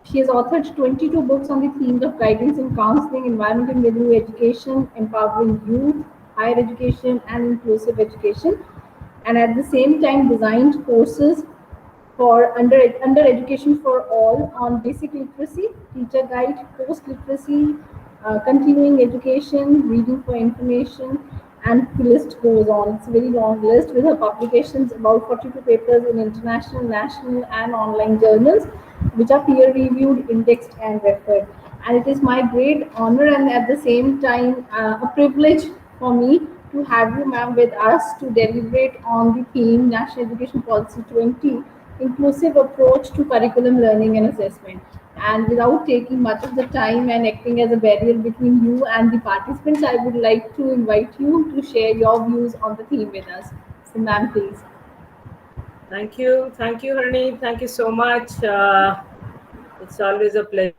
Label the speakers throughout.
Speaker 1: She has authored 22 books on the themes of guidance and counseling, environment and middle education, empowering youth, higher education, and inclusive education. And at the same time, designed courses for under education for all on basic literacy, teacher guide, post literacy, continuing education, reading for information, and the list goes on. It's a very long list with her publications, about 42 papers in international, national, and online journals, which are peer reviewed, indexed, and referred. And it is my great honor and at the same time a privilege for me to have you, ma'am, with us to deliberate on the theme National Education Policy 20, inclusive approach to curriculum learning and assessment. And without taking much of the time and acting as a barrier between you and the participants, I would like to invite you to share your views on the theme with us. So, ma'am, please.
Speaker 2: Thank you, Harneet. Thank you so much. It's always a pleasure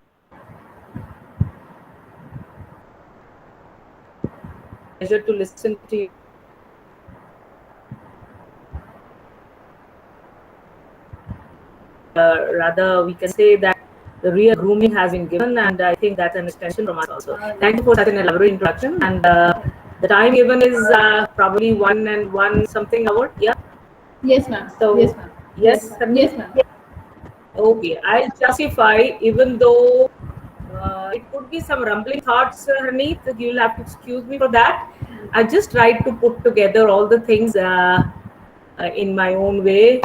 Speaker 2: to listen to you. Rather, we can say that the real grooming has been given, and I think that's an extension from us also. Thank you for such an elaborate introduction. And the time given is probably 1 something hour. Yeah.
Speaker 1: Yes, ma'am.
Speaker 2: So,
Speaker 1: yes, ma'am.
Speaker 2: Yes,
Speaker 1: Yes, ma'am.
Speaker 2: Okay, I'll justify, even though it could be some rumbling thoughts, Harneet. You'll have to excuse me for that. I just tried to put together all the things in my own way,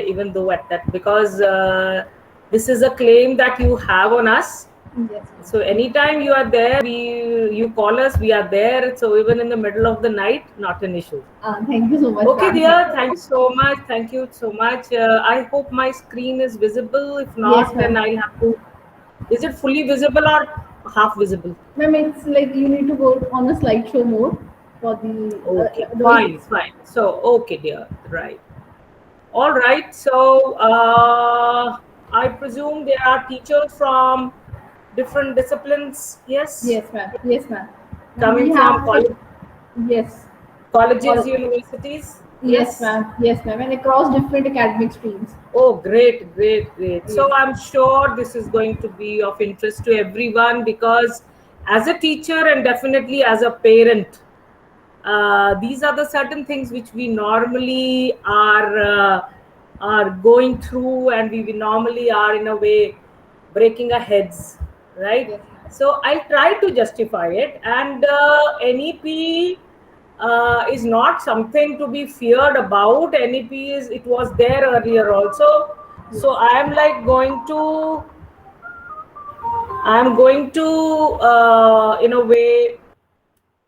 Speaker 2: even though at that, because this is a claim that you have on us.
Speaker 1: Yes.
Speaker 2: So anytime you are there, you call us, we are there. So even in the middle of the night, not an issue.
Speaker 1: Thank you so much.
Speaker 2: Okay,
Speaker 1: ma'am.
Speaker 2: dear. Thank you so much. Thank you so much. I hope my screen is visible. If not,
Speaker 1: Yes,
Speaker 2: then
Speaker 1: ma'am.
Speaker 2: I'll have to. Is it fully visible or half visible?
Speaker 1: Ma'am, it's like you need to go on a slideshow mode for the.
Speaker 2: Okay, fine. So, okay, dear. Right. All right. So, I presume there are teachers from different disciplines. Yes.
Speaker 1: Yes, ma'am. Yes, ma'am.
Speaker 2: Coming from
Speaker 1: Yes.
Speaker 2: colleges, universities.
Speaker 1: Yes, ma'am. Yes, ma'am. And across different academic streams.
Speaker 2: Oh, great. So I'm sure this is going to be of interest to everyone, because as a teacher and definitely as a parent, these are the certain things which we normally are going through, and we normally are in a way breaking our heads, right?
Speaker 1: Yes.
Speaker 2: So I'll try to justify it. And NEP is not something to be feared about. NEP it was there earlier also. So I'm going to in a way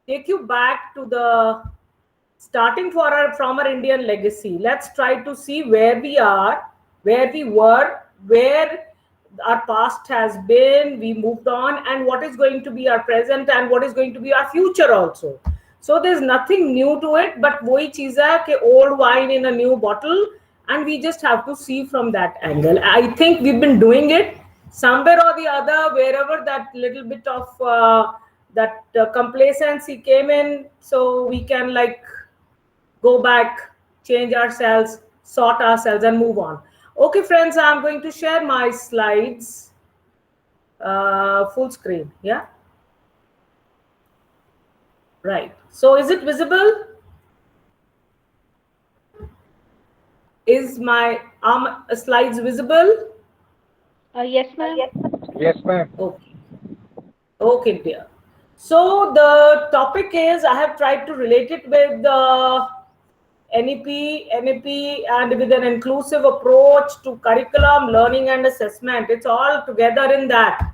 Speaker 2: take you back to the starting from our Indian legacy. Let's try to see where we are, where we were, where our past has been, we moved on, and what is going to be our present and what is going to be our future also. So there's nothing new to it, but wohi cheez hai ke old wine in a new bottle, and we just have to see from that angle. I think we've been doing it somewhere or the other, wherever that little bit of complacency came in, so we can go back, change ourselves, sort ourselves, and move on. Okay, friends, I'm going to share my slides full screen. Yeah. Right. So is it visible? Is my slides visible?
Speaker 3: Yes, ma'am.
Speaker 4: Yes, ma'am.
Speaker 2: Okay, dear. So the topic is, I have tried to relate it with the NEP, and with an inclusive approach to curriculum, learning, and assessment. It's all together in that,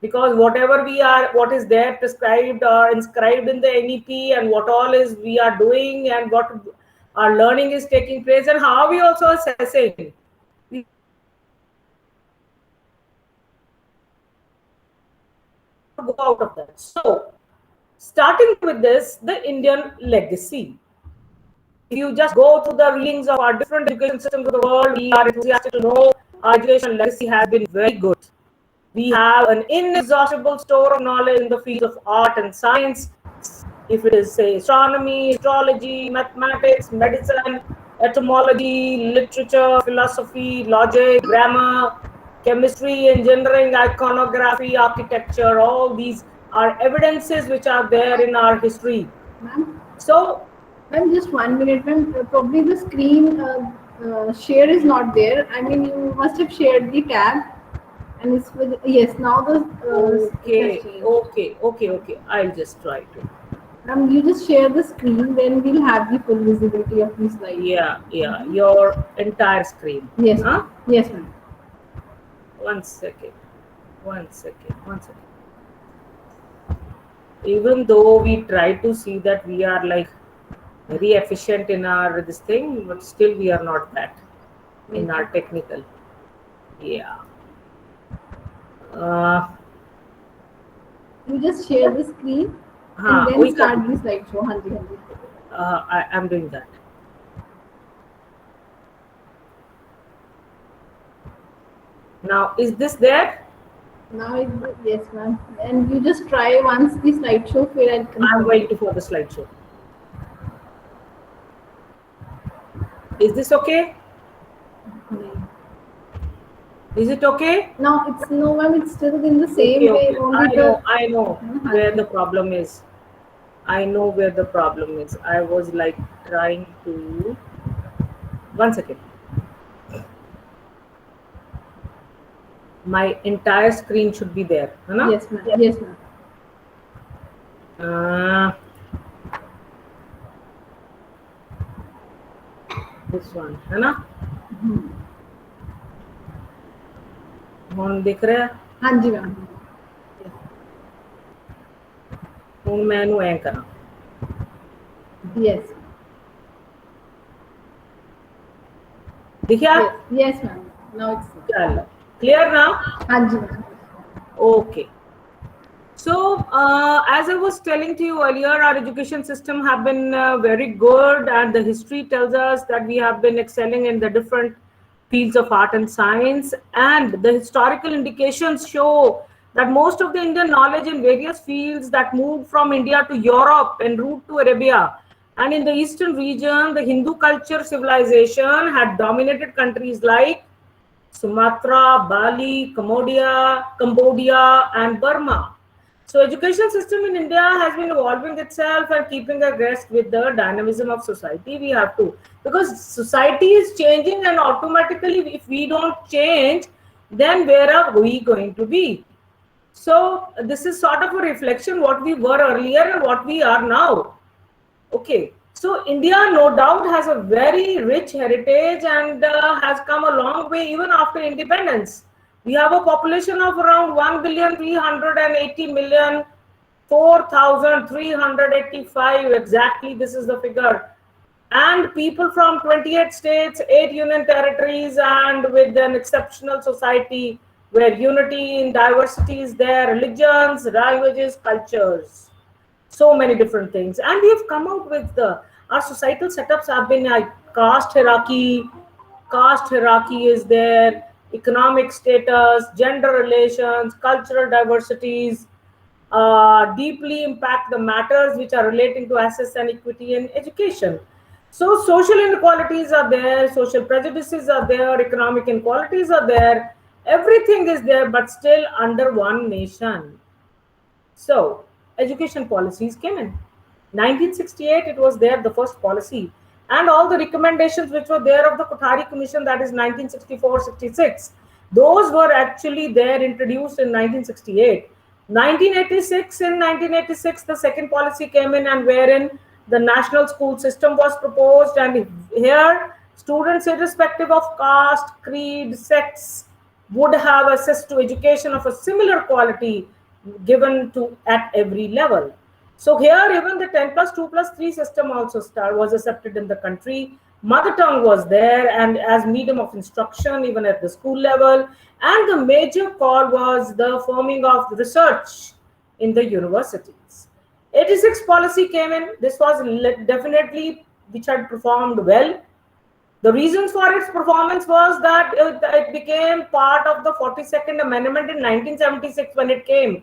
Speaker 2: because whatever what is there prescribed or inscribed in the NEP, and what all is we are doing, and what our learning is taking place, and how we also assessing. We go out of that. So, starting with this, the Indian legacy. If you just go through the readings of our different education systems of the world, we are enthusiastic to know our education legacy has been very good. We have an inexhaustible store of knowledge in the fields of art and science. If it is, say, astronomy, astrology, mathematics, medicine, etymology, literature, philosophy, logic, grammar, chemistry, engineering, iconography, architecture, all these are evidences which are there in our history.
Speaker 1: Ma'am,
Speaker 2: So,
Speaker 1: ma'am, just 1 minute, ma'am. Probably the screen share is not there. I mean, you must have shared the tab, and it's with yes. Now the it has
Speaker 2: okay,
Speaker 1: changed.
Speaker 2: okay. I'll just try to.
Speaker 1: You just share the screen, then we'll have the full visibility of the slide.
Speaker 2: Yeah, your entire screen.
Speaker 1: Yes,
Speaker 2: Huh?
Speaker 1: ma'am. Yes, ma'am.
Speaker 2: One second. Even though we try to see that we are like very efficient in our this thing, but still we are not that in our technical. Yeah.
Speaker 1: You just share the screen
Speaker 2: हाँ,
Speaker 1: and
Speaker 2: वही
Speaker 1: then
Speaker 2: कर
Speaker 1: start the slideshow. हाँ जी, हाँ जी.
Speaker 2: I am doing that. Now, is this there?
Speaker 1: Now yes, ma'am. And you just try once the slideshow fill and
Speaker 2: I'm
Speaker 1: confirm.
Speaker 2: waiting for the slideshow. Is this okay? Is it okay?
Speaker 1: No, it's no, ma'am. It's still in the same way.
Speaker 2: Okay.
Speaker 1: Only
Speaker 2: I know where the problem is. I know where the problem is. I was like trying to. One second. My entire screen should be there. है ना?
Speaker 1: Yes, ma'am. Yes, ma'am.
Speaker 2: This one, है ना? ਹੁਣ ਦਿਖ ਰਿਹਾ?
Speaker 1: हाँ जी, ma'am.
Speaker 2: ਹੁਣ ਮੈਂ ਇਹਨੂੰ ਐ ਕਰਾਂ.
Speaker 1: Yes.
Speaker 2: दिखा?
Speaker 1: Yes, ma'am. Now it's
Speaker 2: चलो. Clear now?
Speaker 1: हाँ जी, ma'am.
Speaker 2: Okay. So, as I was telling to you earlier, our education system have been very good, and the history tells us that we have been excelling in the different fields of art and science, and the historical indications show that most of the Indian knowledge in various fields that moved from India to Europe en route to Arabia, and in the eastern region, the Hindu culture civilization had dominated countries like Sumatra, Bali, Cambodia, and Burma. So education system in India has been evolving itself and keeping abreast with the dynamism of society. We have to, because society is changing, and automatically if we don't change, then where are we going to be? So this is sort of a reflection what we were earlier and what we are now. Okay. So India, no doubt, has a very rich heritage and has come a long way even after independence. We have a population of around 1,380,000,4,385. Exactly, this is the figure. And people from 28 states, 8 union territories, and with an exceptional society where unity in diversity is there, religions, languages, cultures, so many different things. And we have come out with our societal setups have been like caste hierarchy is there, economic status, gender relations, cultural diversities deeply impact the matters which are relating to access and equity in education. So social inequalities are there, social prejudices are there, economic inequalities are there, everything is there, but still under one nation. So education policies came in 1968. It was there, the first policy, and all the recommendations which were there of the Kothari Commission, that is 1964-66, those were actually there, introduced in 1968. 1986, in 1986 the second policy came in, and wherein the national school system was proposed, and here students irrespective of caste, creed, sex would have access to education of a similar quality given to at every level. So here even the 10+2+3 system also was accepted in the country. Mother tongue was there and as medium of instruction even at the school level, and the major call was the forming of research in the universities. 86 policy came in. This was definitely which had performed well. The reasons for its performance was that it became part of the 42nd Amendment in 1976 when it came.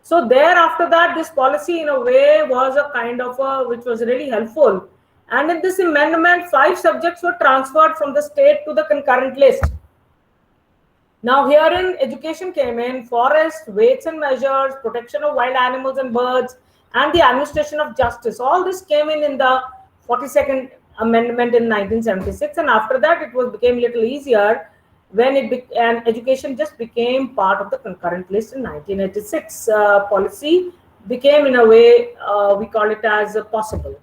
Speaker 2: So thereafter that, this policy in a way was a kind of which was really helpful. And in this amendment, 5 subjects were transferred from the state to the concurrent list. Now herein education came in, forest, weights and measures, protection of wild animals and birds, and the administration of justice. All this came in the 42nd Amendment in 1976, and after that it became a little easier when and education just became part of the concurrent list in 1986. Policy became in a way, we call it as possible.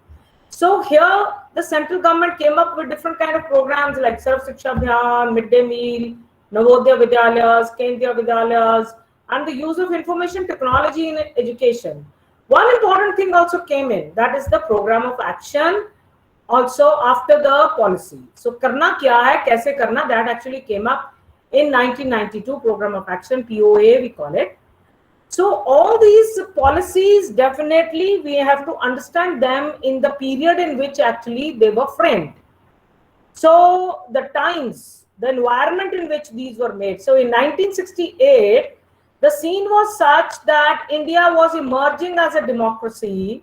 Speaker 2: So here the central government came up with different kind of programs like Sarv Shiksha Abhiyan, Midday Meal, Navodaya Vidyalayas, Kendriya Vidyalayas, and the use of information technology in education. One important thing also came in, that is the program of action also after the policy. So karna kya hai, kaise karna, that actually came up in 1992, program of action, POA we call it. So all these policies, definitely we have to understand them in the period in which actually they were framed. So the times, the environment in which these were made. So in 1968, the scene was such that India was emerging as a democracy,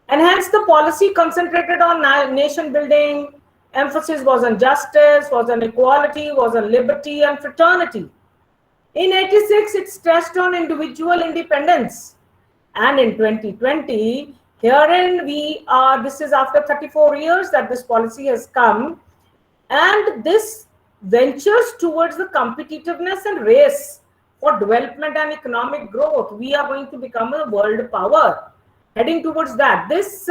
Speaker 2: and hence the policy concentrated on nation building. Emphasis was on justice, was on equality, was on liberty and fraternity. In 86, it stressed on individual independence. And in 2020, herein we are, this is after 34 years that this policy has come, and this ventures towards the competitiveness and race for development and economic growth. We are going to become a world power, heading towards that. This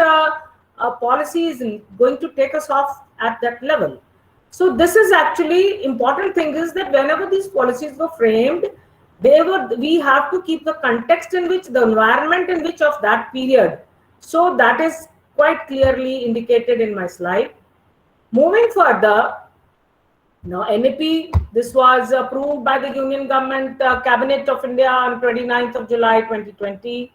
Speaker 2: policy is going to take us off at that level. So this is actually important thing, is that whenever these policies were framed, we have to keep the context in which, the environment in which of that period. So that is quite clearly indicated in my slide. Moving further, now NEP, this was approved by the Union Government Cabinet of India on 29th of July 2020,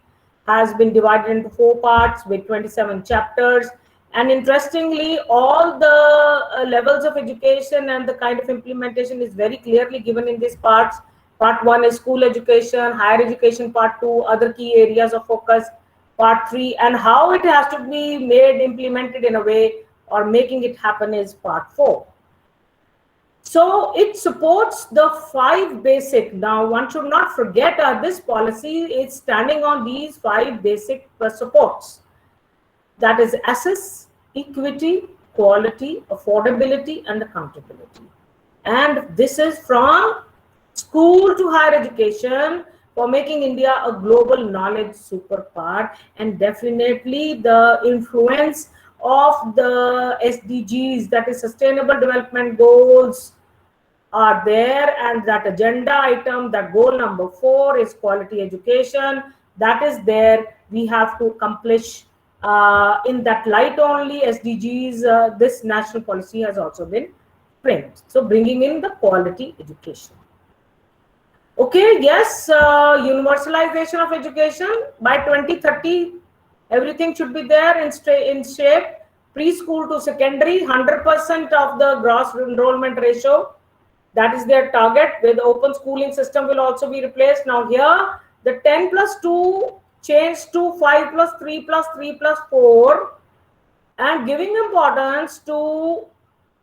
Speaker 2: has been divided into 4 parts with 27 chapters. And interestingly, all the levels of education and the kind of implementation is very clearly given in these parts. Part 1 is school education, higher education, part 2, other key areas of focus, part 3, and how it has to be made, implemented in a way, or making it happen is part 4. So it supports the 5 basic. Now one should not forget this policy is standing on these 5 basic supports. That is access, equity, quality, affordability, and accountability. And this is from school to higher education, for making India a global knowledge superpower. And definitely the influence of the SDGs, that is Sustainable Development Goals, are there, and that agenda item, that goal number 4 is quality education, that is there. We have to accomplish in that light only SDGs, this national policy has also been framed. So bringing in the quality education. Okay, yes, universalization of education by 2030, everything should be there in shape. Preschool to secondary, 100% of the gross enrollment ratio. That is their target. With the open schooling system will also be replaced. Now here, the 10+2 changed to 5+3+3+4, and giving importance to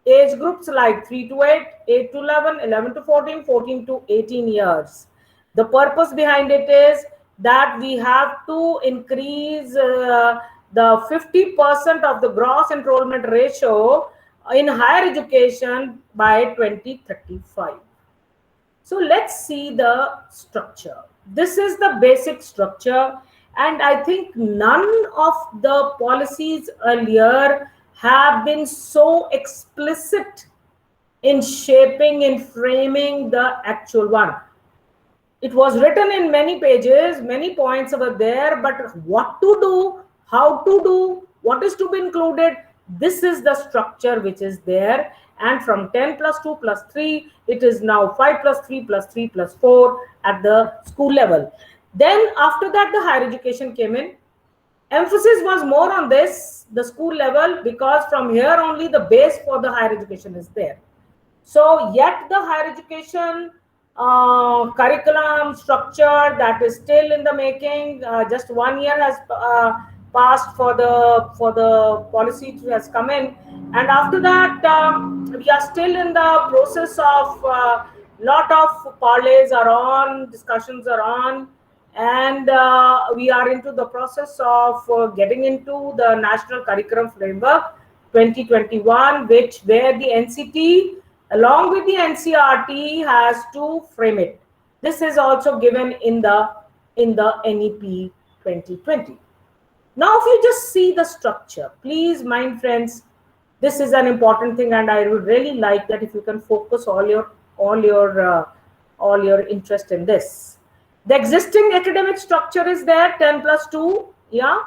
Speaker 2: age groups like 3 to 8, 8 to 11, 11 to 14, 14 to 18 years. The purpose behind it is that we have to increase the 50% of the gross enrollment ratio in higher education by 2035. So let's see the structure. This is the basic structure, and I think none of the policies earlier have been so explicit in shaping, in framing the actual one. It was written in many pages, many points over there, but what to do, how to do, what is to be included, this is the structure which is there. And from 10+2+3, it is now 5+3+3+4 at the school level. Then after that, the higher education came in. Emphasis was more on this, the school level, because from here only the base for the higher education is there. So yet the higher education curriculum structure, that is still in the making. Just 1 year has passed for the policy to has come in, and after that we are still in the process of Lot of parlays are on, discussions are on, and we are into the process of getting into the National Curriculum Framework 2021, where the NCT along with the NCRT has to frame it. This is also given in the NEP 2020. Now, if you just see the structure, please mind friends, this is an important thing, and I would really like that if you can focus all your interest in this. The existing academic structure is there, 10 plus 2, yeah,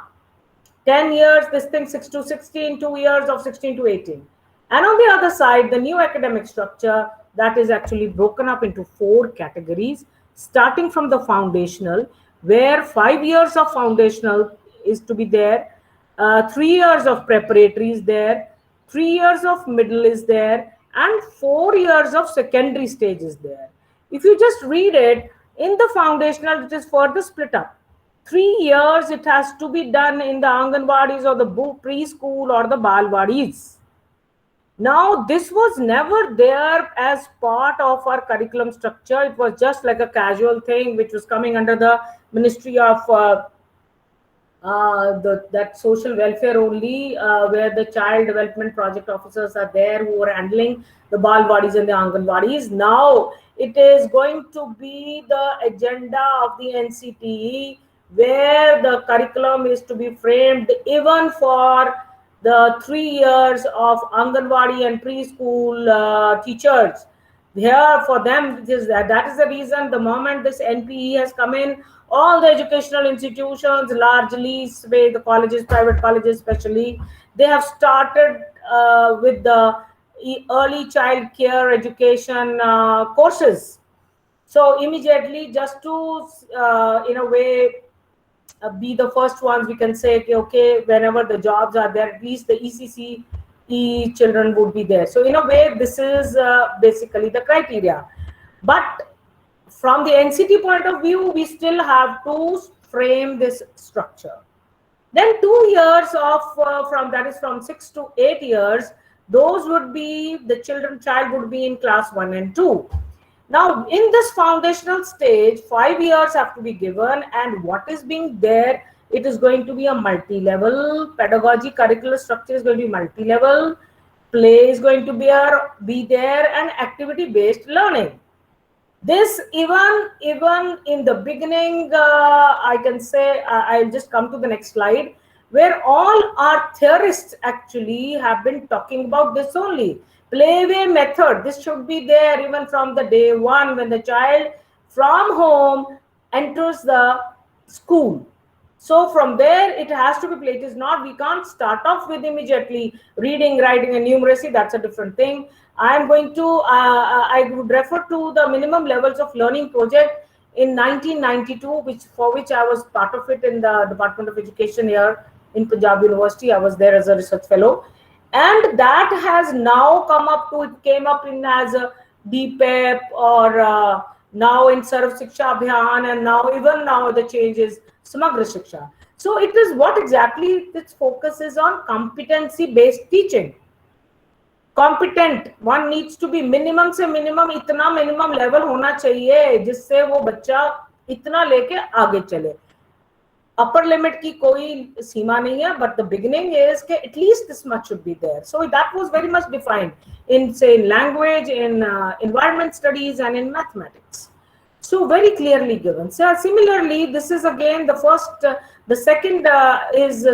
Speaker 2: 10 years, this thing 6 to 16, 2 years of 16 to 18. And on the other side, the new academic structure that is actually broken up into 4 categories, starting from the foundational, where 5 years of foundational is to be there, 3 years of preparatory is there, 3 years of middle is there, and 4 years of secondary stage is there. If you just read it, in the foundational, it is further split up. 3 years it has to be done in the Anganwadis or the preschool or the Balwadis. Now, this was never there as part of our curriculum structure. It was just like a casual thing which was coming under the Ministry of that social welfare only, where the child development project officers are there who are handling the Balwadis and the Anganwadis. Now, it is going to be the agenda of the NCTE, where the curriculum is to be framed even for the 3 years of Anganwadi and preschool teachers. Here for them, that is the reason the moment this NPE has come in, all the educational institutions, largely the colleges, private colleges especially, they have started with the early child care education courses. So immediately, just to in a way be the first ones, we can say, okay, whenever the jobs are there, at least the ECCE children would be there. So in a way, this is basically the criteria. But from the NCT point of view, we still have to frame this structure. Then 2 years of from 6 to 8 years, those would be the child would be in class 1 and 2. Now, in this foundational stage, 5 years have to be given, and what is being there, it is going to be a multi-level pedagogy. Curricular structure is going to be multi-level, play is going to be there, and activity-based learning. This even in the beginning, I can say, I'll just come to the next slide, where all our theorists actually have been talking about this only. Playway method, this should be there even from the day one when the child from home enters the school. So from there, it has to be played. It is not, we can't start off with immediately reading, writing, and numeracy. That's a different thing. I'm going to, I would refer to the minimum levels of learning project in 1992, for which I was part of it in the Department of Education here in Punjab University. I was there as a research fellow. And that has now come up to, it came up in as a DPEP or now in Sarv Shiksha Abhiyan, and now the change is Samagra Shiksha. So it is what exactly its focus is on: competency-based teaching. Competent, one needs to be minimum से minimum, इतना minimum level होना चाहिए जिससे वो बच्चा इतना लेके आगे चले. Upper limit की कोई सीमा नहीं है, but the beginning is कि at least this much should be there. So that was very much defined in, say, in language, in environment studies, and in mathematics. So very clearly given. So similarly, this is again the first, the second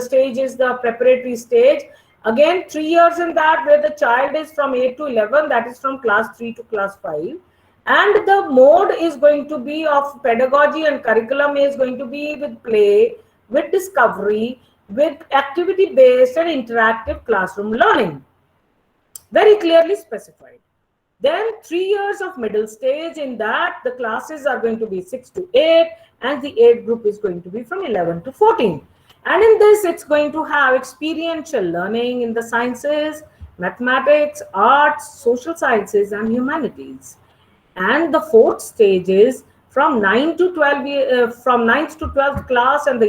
Speaker 2: stage is the preparatory stage. Again, 3 years in that, where the child is from 8 to 11, that is from class 3 to class 5. And the mode is going to be of pedagogy, and curriculum is going to be with play, with discovery, with activity-based and interactive classroom learning. Very clearly specified. Then 3 years of middle stage. In that, the classes are going to be 6 to 8, and the age group is going to be from 11 to 14. And in this, it's going to have experiential learning in the sciences, mathematics, arts, social sciences, and humanities. And the fourth stage is from 9 to 12, from 9th to 12th class, and the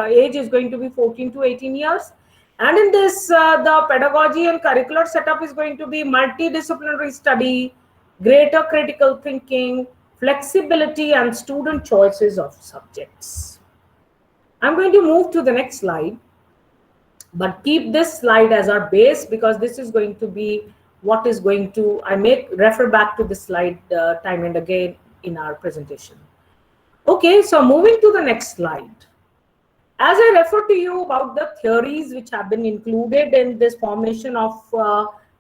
Speaker 2: age is going to be 14 to 18 years. And in this, the pedagogy and curricular setup is going to be multidisciplinary study, greater critical thinking, flexibility, and student choices of subjects. I'm going to move to the next slide, but keep this slide as our base because this is going to be what is going to, I may refer back to this slide time and again in our presentation. Okay, so moving to the next slide. As I refer to you about the theories which have been included in this formation of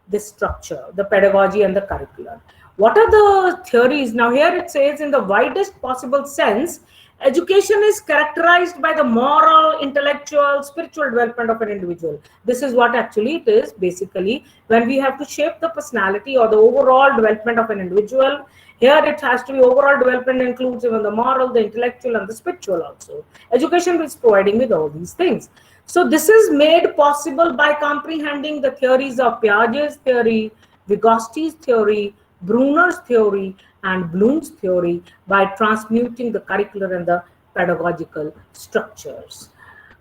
Speaker 2: this structure, the pedagogy and the curriculum. What are the theories? Now here it says in the widest possible sense, education is characterized by the moral, intellectual, spiritual development of an individual. This is what actually it is basically when we have to shape the personality or the overall development of an individual. Here it has to be overall development includes even the moral, the intellectual, and the spiritual also. Education is providing with all these things. So this is made possible by comprehending the theories of Piaget's theory, Vygotsky's theory, Bruner's theory, and Bloom's theory by transmuting the curricular and the pedagogical structures.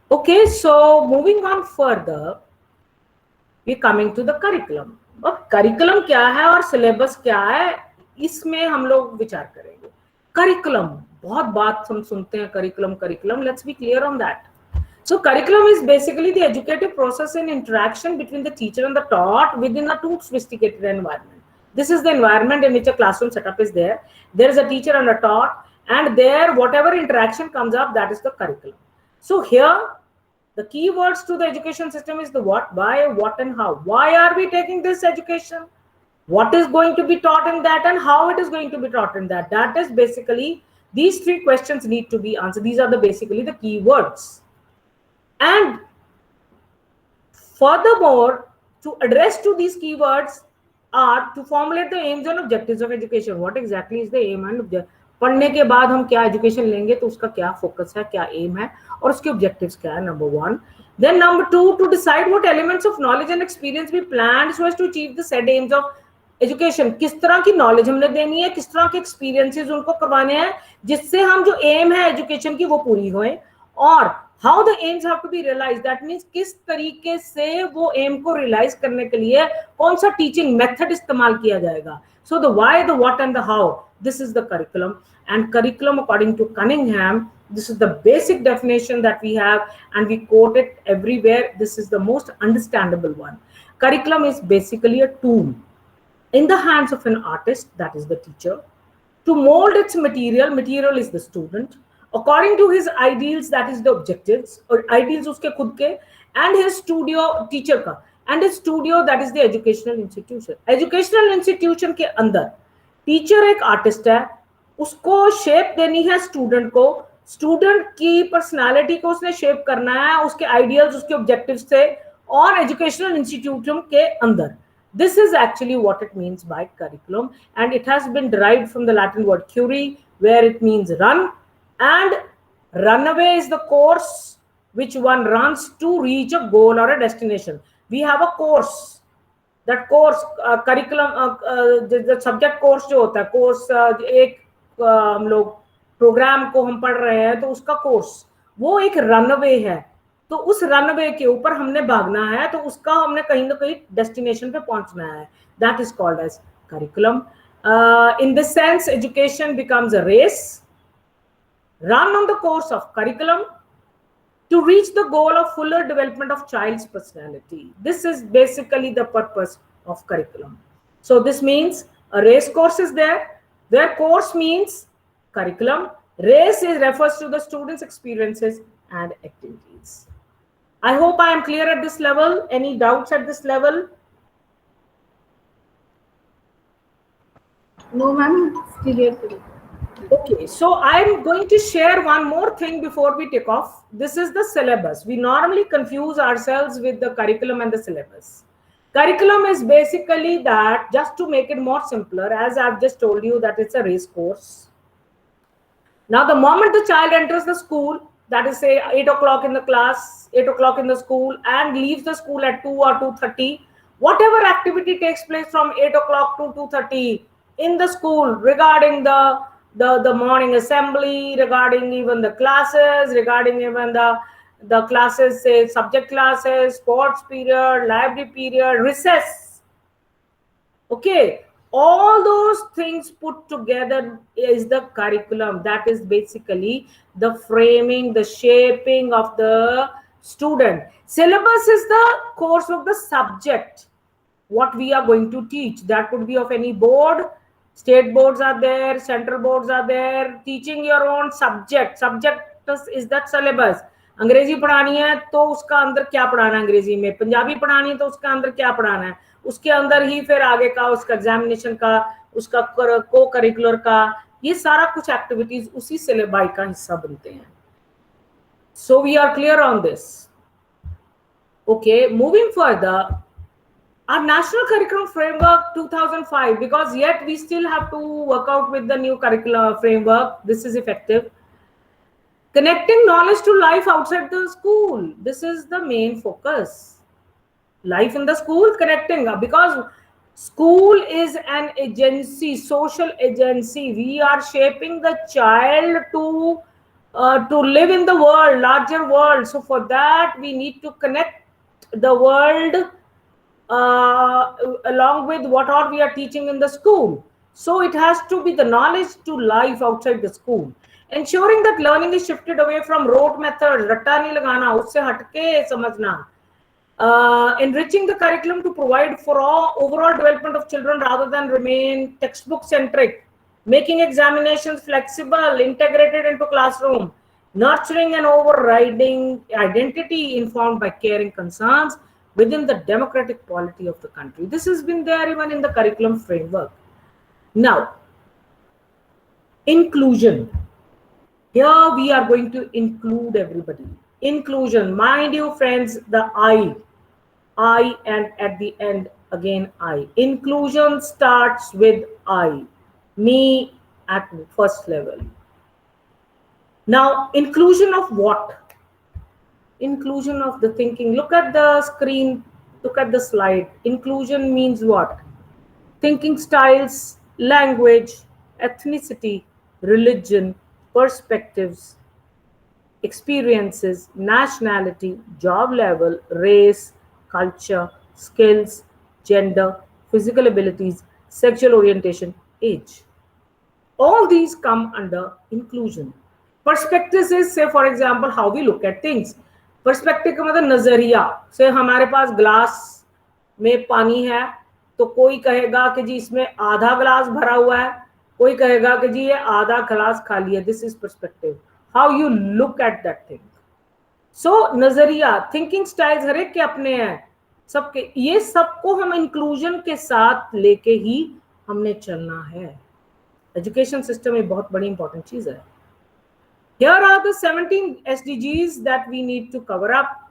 Speaker 2: Okay, so moving on further, we're coming to the curriculum. अब curriculum क्या है और syllabus क्या है, इसमें हम लोग विचार करेंगे. Curriculum, बहुत बात हम सुनते हैं curriculum. Let's be clear on that. So curriculum is basically the educative process and interaction between the teacher and the taught within a too sophisticated environment. This is the environment in which a classroom setup is there. There is a teacher and a taught, and there whatever interaction comes up, that is the curriculum. So here the key words to the education system is the what, why, what, and how. Why are we taking this education? What is going to be taught in that, and how it is going to be taught in that? That is basically, these three questions need to be answered. These are basically the key words. And furthermore, to address to these keywords are to formulate the aims and objectives of education. What exactly is the aim and objective? पढ़ने के बाद हम क्या education लेंगे तो उसका क्या focus है, क्या एम है और उसके ऑब्जेक्टिव्स क्या है, number 1. Then number 2, to decide what elements of knowledge and experience be planned so as to achieve the said aims of education. किस तरह की नॉलेज हमने देनी है, किस तरह के एक्सपीरियंसेस उनको करवाने हैं जिससे हम जो एम है एजुकेशन की वो पूरी होए, और how the aims have to be realized, that means किस तरीके से वो एम को रियलाइज करने के लिए कौन सा टीचिंग मेथड इस्तेमाल किया जाएगा. So the why, the what, and the how, this is the curriculum. And curriculum, according to Cunningham, this is the basic definition that we have, and we quote it everywhere. This is the most understandable one. Curriculum is basically a tool in the hands of an artist, that is the teacher, to mold its material. Material is the student, according to his ideals, that is the objectives, or ideals uske khud ke, and his studio, teacher ka, and his studio, that is the educational institution. Educational institution के अंदर teacher एक artist है, उसको shape देनी है student को, student की personality को उसने शेप करना है उसके आइडियल्स, उसके ऑब्जेक्टिव्स से, और एजुकेशनल इंस्टीट्यूशन के अंदर. This is actually what it means by curriculum, and it has been derived from the Latin word curri, where it means run, and runaway is the course which one runs to reach a goal or a destination. We have a course, that course curriculum, the subject course जो होता है, course एक हम लोग programme को हम पढ़ रहे हैं तो उसका कोर्स वो एक रनवे है, तो उस रनवे के ऊपर हमने भागना है, तो उसका हमने कहीं ना कहीं डेस्टिनेशन पे पहुंचना है. That is called as curriculum. In this sense education becomes a race run on the course of curriculum to reach the goal of fuller development of child's personality. This is basically the purpose of curriculum. So this means a race course is there, where course means curriculum, race is refers to the students' experiences and activities. I hope I am clear at this level. Any doubts at this level?
Speaker 1: No, ma'am, it's clear to me.
Speaker 2: Okay, so I'm going to share one more thing before we take off. This is the syllabus. We normally confuse ourselves with the curriculum and the syllabus. Curriculum is basically that, just to make it more simpler, as I've just told you, that it's a race course. Now, the moment the child enters the school, that is say 8 o'clock in the class, 8 o'clock in the school, and leaves the school at 2 or 2:30, whatever activity takes place from 8 o'clock to 2:30 in the school regarding the morning assembly, regarding even the classes, regarding even the classes, say subject classes, sports period, library period, recess. Okay, All those things put together is the curriculum. That is basically the framing, the shaping of the student. Syllabus is the course of the subject, what we are going to teach. That could be of any board. State boards are there, central boards are there. Teaching your own subject is that syllabus. अंग्रेजी पढ़ानी है तो उसका अंदर क्या पढ़ाना है, अंग्रेजी में पंजाबी पढ़ानी है तो उसका अंदर क्या पढ़ाना है, उसके अंदर ही फिर आगे का उसका एग्जामिनेशन का, उसका को करिकुलर का, ये सारा कुछ एक्टिविटीज उसी सिलेबाई का हिस्सा बनते हैं. So we are clear on this. Okay, moving further, our National Curriculum Framework 2005, because yet we still have to work out with the new curriculum framework. This is effective. Connecting knowledge to life outside the school. This is the main focus. Life in the school, connecting, because school is an agency, social agency. We are shaping the child to live in the world, larger world. So for that, we need to connect the world along with what all we are teaching in the school. So it has to be the knowledge to life outside the school. Ensuring that learning is shifted away from rote methods, ratta nahi lagana, usse hatke samajhna. Enriching the curriculum to provide for overall development of children rather than remain textbook centric. Making examinations flexible, integrated into classroom. Nurturing and overriding identity informed by caring concerns within the democratic polity of the country. This has been there even in the curriculum framework. Now, inclusion. Here we are going to include everybody. Inclusion, mind you friends, the I and at the end again I. Inclusion starts with I, me at first level. Now, inclusion of what? Inclusion of the thinking. Look at the screen, look at the slide. Inclusion means what? Thinking styles, language, ethnicity, religion, perspectives, experiences, nationality, job level, race, culture, skills, gender, physical abilities, sexual orientation, age. All these come under inclusion. Perspectives is, say for example, how we look at things. Perspective का मतलब नजरिया. से हमारे पास glass में पानी है तो कोई कहेगा कि जी इसमें आधा ग्लास भरा हुआ है, कोई कहेगा कि जी ये आधा ग्लास खाली है. This is perspective. How you look at that thing. So नजरिया, thinking styles हर एक के अपने हैं सबके. ये सबको हम inclusion के साथ लेके ही हमने चलना है. एजुकेशन सिस्टम में बहुत बड़ी इंपॉर्टेंट चीज है. Here are the 17 SDGs that we need to cover up.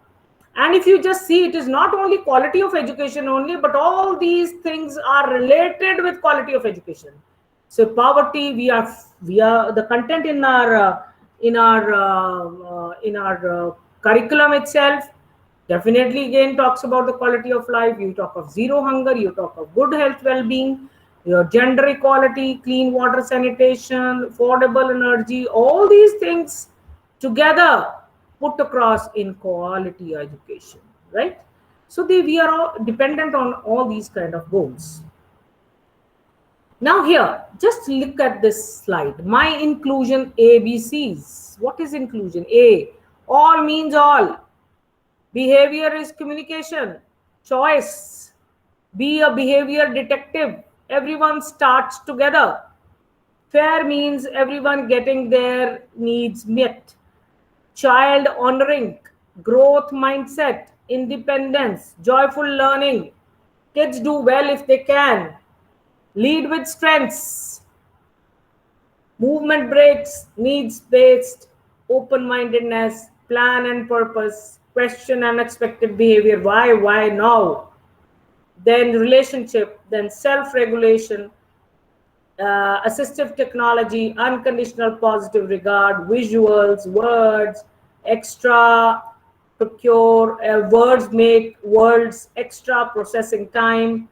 Speaker 2: And if you just see, it is not only quality of education only, but all these things are related with quality of education. So poverty, we are the content in our curriculum itself definitely again talks about the quality of life. You talk of zero hunger, you talk of good health, well-being, your gender equality, clean water, sanitation, affordable energy, all these things together put across in quality education, right? So we are all dependent on all these kind of goals. Now here, just look at this slide. My inclusion ABCs. What is inclusion? A, all means all. Behavior is communication. Choice. Be a behavior detective. Everyone starts together. Fair means everyone getting their needs met. Child honoring. Growth mindset. Independence. Joyful learning. Kids do well if they can. Lead with strengths. Movement breaks, needs-based, open-mindedness, plan and purpose, question unexpected behavior. Why now? Then relationship, then self-regulation, assistive technology, unconditional positive regard, visuals, words, extra procure, words make words, extra processing time,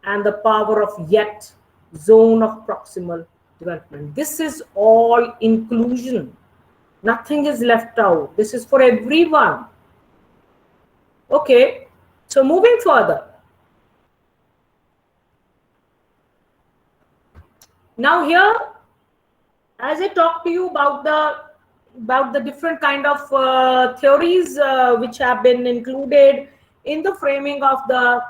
Speaker 2: and the power of yet, zone of proximal development. This is all inclusion. Nothing is left out. This is for everyone. Okay, so moving further. Now here, as I talk to you about the different kind of theories which have been included in the framing of the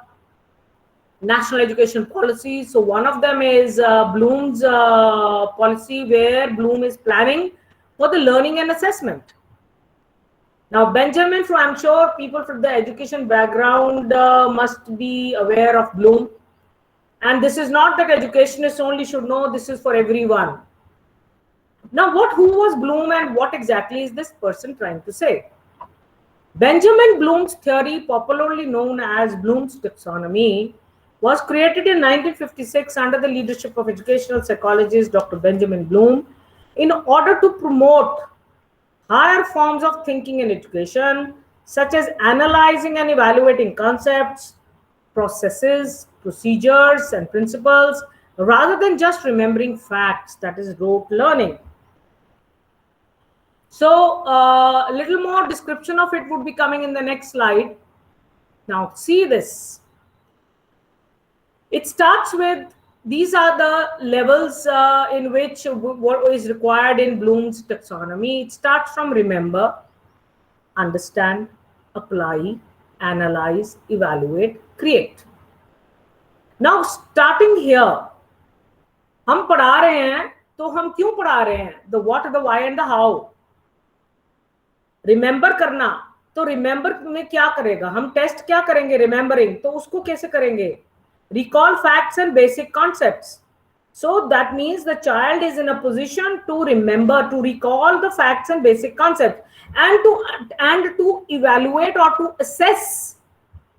Speaker 2: national education policy. So one of them is Bloom's policy, where Bloom is planning for the learning and assessment. Now, Benjamin, I'm sure people from the education background must be aware of Bloom. And this is not that educationists only should know, this is for everyone. Now, who was Bloom and what exactly is this person trying to say? Benjamin Bloom's theory, popularly known as Bloom's taxonomy, was created in 1956 under the leadership of educational psychologist Dr. Benjamin Bloom in order to promote higher forms of thinking in education, such as analyzing and evaluating concepts, processes, procedures, and principles, rather than just remembering facts, that is rote learning. So a little more description of it would be coming in the next slide. Now see this. It starts with, these are the levels in which what is required in Bloom's taxonomy. It starts from remember, understand, apply, analyze, evaluate, create. Now starting here, हम पढ़ा रहे हैं, तो हम क्यों पढ़ा रहे हैं? The what, the why and the how. Remember करना, तो रिमेंबर में क्या करेगा? हम टेस्ट क्या करेंगे? रिमेंबरिंग, तो उसको कैसे करेंगे? Recall facts and basic concepts. So that means the child is in a position to remember, to recall the facts and basic concepts, and to evaluate or to assess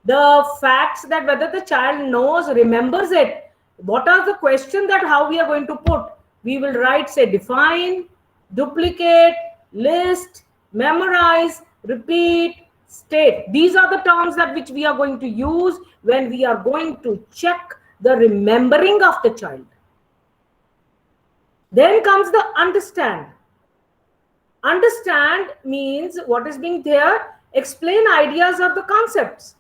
Speaker 2: the facts, that whether the child knows, remembers it. What are the questions that how we are going to put? We will write, say, define, duplicate, list, memorize, repeat, state. These are the terms that which we are going to use when we are going to check the remembering of the child. Then comes the understand. Understand means what is being there? Explain ideas or the concepts.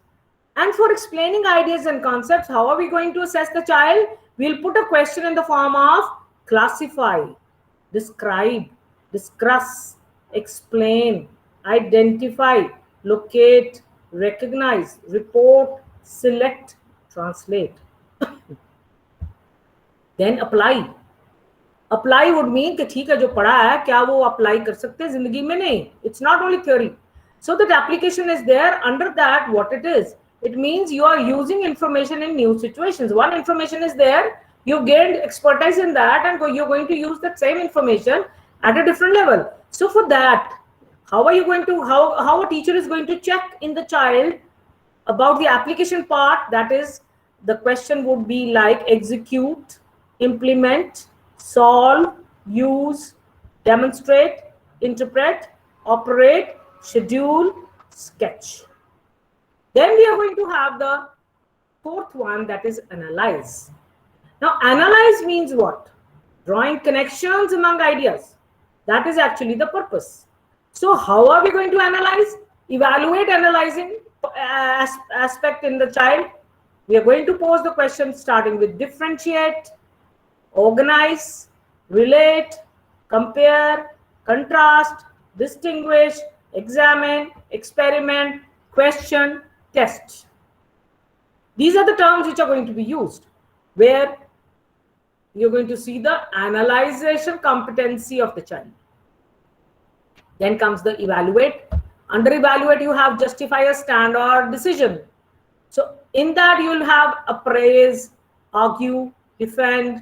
Speaker 2: And for explaining ideas and concepts, how are we going to assess the child? We'll put a question in the form of classify, describe, discuss, explain, identify, locate, recognize, report, select, translate. Then apply. Apply would mean कि ठीक है जो पढ़ा है क्या वो apply कर सकते हैं जिंदगी में? नहीं. It's not only theory. So that application is there. Under that, what it is? It means you are using information in new situations. One information is there, you gained expertise in that, and you're going to use that same information at a different level. So for that, how are you going to, how a teacher is going to check in the child about the application part? That is, the question would be like execute, implement, solve, use, demonstrate, interpret, operate, schedule, sketch. Then we are going to have the fourth one, that is analyze. Now analyze means what? Drawing connections among ideas. That is actually the purpose. So how are we going to analyze? Evaluate analyzing aspect in the child. We are going to pose the question starting with differentiate, organize, relate, compare, contrast, distinguish, examine, experiment, question, test. These are the terms which are going to be used, where you're going to see the analyzation competency of the child. Then comes the evaluate. Under evaluate, you have justify, a stand, or decision. So in that, you'll have appraise, argue, defend,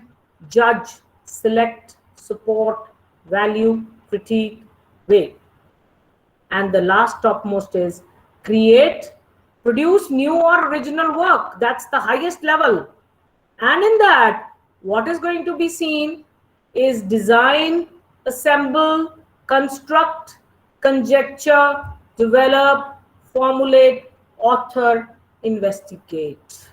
Speaker 2: judge, select, support, value, critique, weigh. And the last topmost is create, produce new or original work. That's the highest level. And in that, what is going to be seen is design, assemble, construct, conjecture, develop, formulate, author, investigate.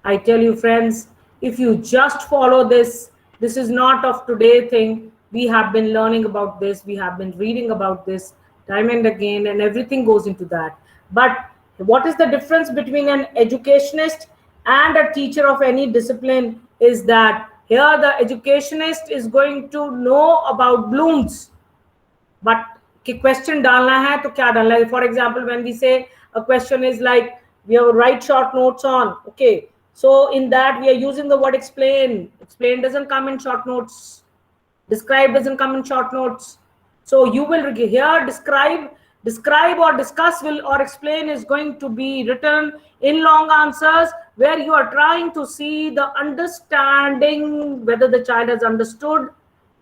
Speaker 2: I tell you, friends, if you just follow this, this is not of today thing. We have been learning about this. We have been reading about this time and again, and everything goes into that. But what is the difference between an educationist and a teacher of any discipline is that Here the educationist is going to know about Bloom's, but question डालना है तो क्या डालना है? For example, when we say a question is like, we have write short notes on, okay, so in that we are using the word explain. Explain doesn't come in short notes. Describe doesn't come in short notes. So you will here describe or discuss will or explain is going to be written in long answers, where you are trying to see the understanding, whether the child has understood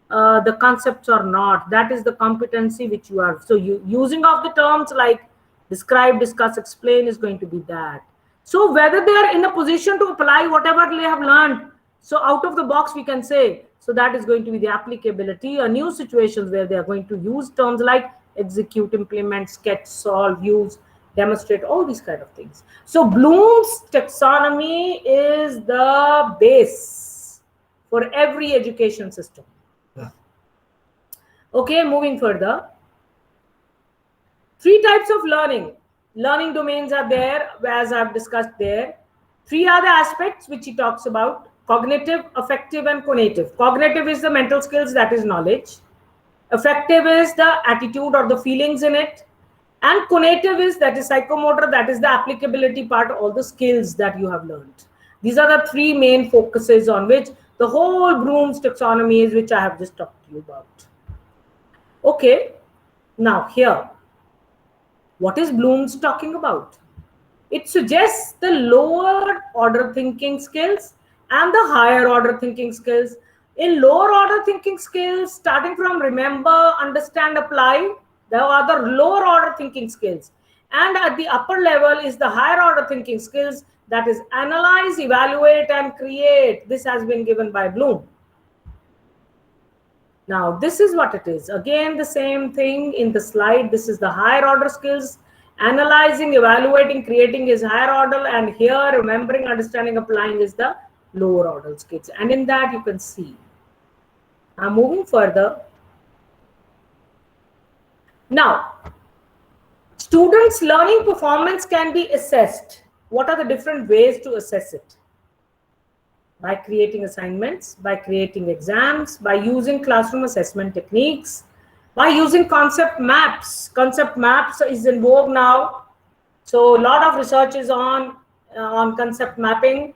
Speaker 2: the concepts or not. That is the competency which you are. So you using of the terms like describe, discuss, explain is going to be that. So whether they are in a position to apply whatever they have learned, so out of the box we can say, so that is going to be the applicability or new situations where they are going to use terms like execute, implement, sketch, solve, use, demonstrate, all these kind of things. So Bloom's taxonomy is the base for every education system. Okay, moving further. 3 types of learning. Learning domains are there, as I've discussed there. 3 other aspects which he talks about: cognitive, affective, and conative. Cognitive is the mental skills, that is knowledge. Affective is the attitude or the feelings in it. And conative is, that is psychomotor, that is the applicability part, all the skills that you have learned. These are the 3 main focuses on which the whole Bloom's taxonomy is, which I have just talked to you about. Okay, now here, what is Bloom's talking about? It suggests the lower order thinking skills and the higher order thinking skills. In lower order thinking skills, starting from remember, understand, apply, there are the lower order thinking skills. And at the upper level is the higher order thinking skills, that is analyze, evaluate, and create. This has been given by Bloom. Now, this is what it is. Again, the same thing in the slide. This is the higher order skills. Analyzing, evaluating, creating is higher order. And here, remembering, understanding, applying is the lower order skills. And in that, you can see. Now, moving further. Now, students' learning performance can be assessed. What are the different ways to assess it? By creating assignments, by creating exams, by using classroom assessment techniques, by using concept maps. Concept maps is in vogue now. So a lot of research is on concept mapping.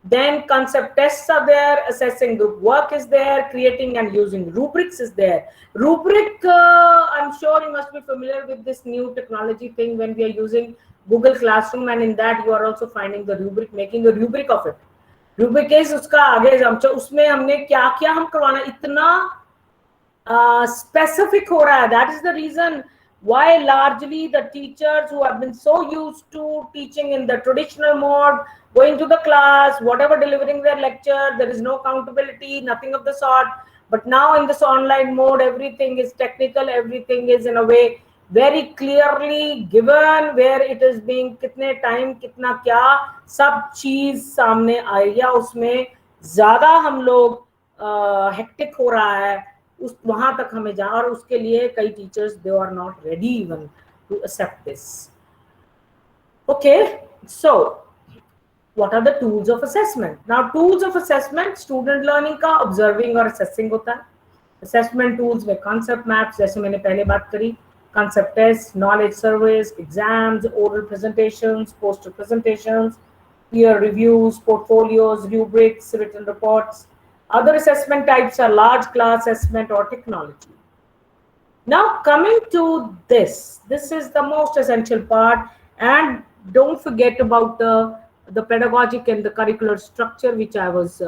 Speaker 2: Then concept tests are there, assessing group work is there, creating and using rubrics is there. Rubric, I'm sure you must be familiar with this new technology thing when we are using Google Classroom, and in that you are also finding the rubric, making a rubric of it. Rubric is उसका आगे उसमें हमने क्या क्या हम करवाना, इतना specific हो रहा है. That is the reason why largely the teachers who have been so used to teaching in the traditional mode, going to the class, whatever, delivering their lecture, there is no accountability, nothing of the sort. But now in this online mode, everything is technical, everything is in a way very clearly given, where it is being कितने time कितना क्या सब चीज सामने आएगा. उसमें ज्यादा हम लोग हेक्टिक हो रहा है, उस वहां तक हमें जा, और उसके लिए कई teachers they are not ready even to accept this. Okay, so what are the tools of assessment? Now, tools of assessment, student learning का observing और assessing होता है. Assessment tools में concept maps, जैसे मैंने पहले बात करी, concept tests, knowledge surveys, exams, oral presentations, poster presentations, peer reviews, portfolios, rubrics, written reports. Other assessment types are large class assessment or technology. Now, coming to this is the most essential part, and don't forget about the pedagogic and the curricular structure, which I was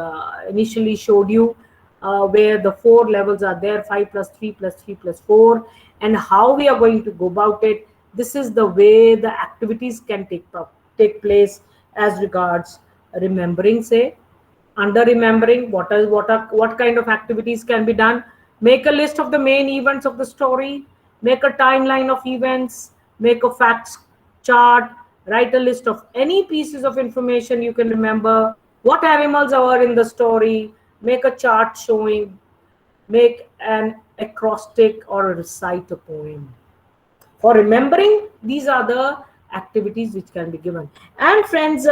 Speaker 2: initially showed you, where the 4 levels are there, 5 plus 3 plus 3 plus 4, and how we are going to go about it. This is the way the activities can take place as regards remembering, say, under remembering, what kind of activities can be done. Make a list of the main events of the story, make a timeline of events, make a facts chart, write a list of any pieces of information you can remember, what animals are in the story, make a chart showing, make an acrostic or recite a poem. For remembering, these are the activities which can be given. And friends,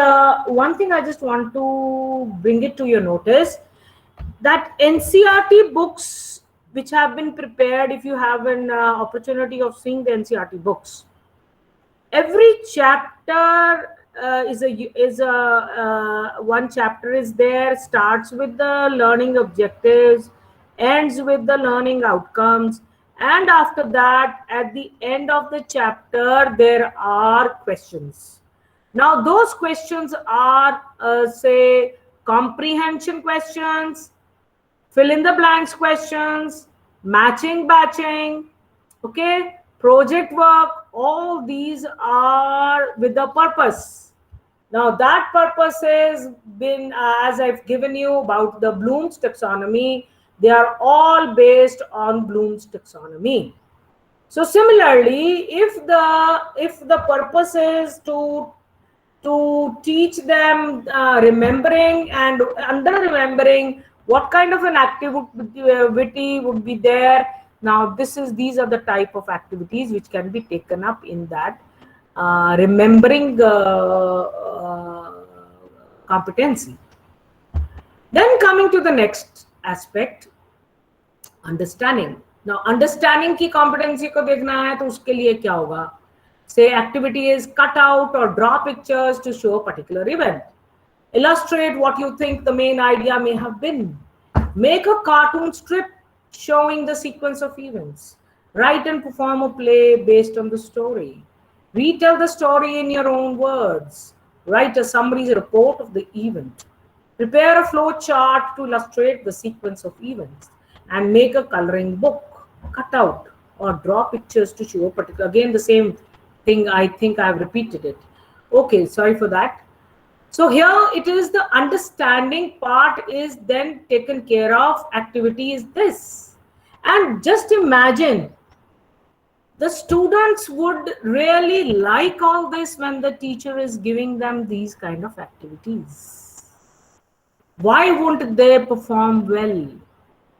Speaker 2: one thing I just want to bring it to your notice, that NCERT books which have been prepared, if you have an opportunity of seeing the NCERT books, every chapter one chapter is there, starts with the learning objectives, ends with the learning outcomes, and after that, at the end of the chapter, there are questions. Now those questions are say comprehension questions, fill in the blanks questions, matching, batching, okay, project work. All these are with a purpose. Now that purpose has been, as I've given you about the Bloom's taxonomy, they are all based on Bloom's taxonomy. So similarly, if the purpose is to teach them remembering, and under remembering, what kind of an activity would be there. Now these are the type of activities which can be taken up in that remembering competency. Then coming to the next aspect, understanding. Now understanding की competency को देखना है, तो उसके लिए क्या होगा? Say activity is cut out or draw pictures to show a particular event. Illustrate what you think the main idea may have been. Make a cartoon strip showing the sequence of events. Write and perform a play based on the story. Retell the story in your own words. Write a summary report of the event. Prepare a flow chart to illustrate the sequence of events. And make a coloring book. Cut out or draw pictures to show a particular, again the same thing, I think I've repeated it. Okay, sorry for that. So here it is, the understanding part is then taken care of. Activity is this. And just imagine, the students would really like all this when the teacher is giving them these kind of activities. Why won't they perform well?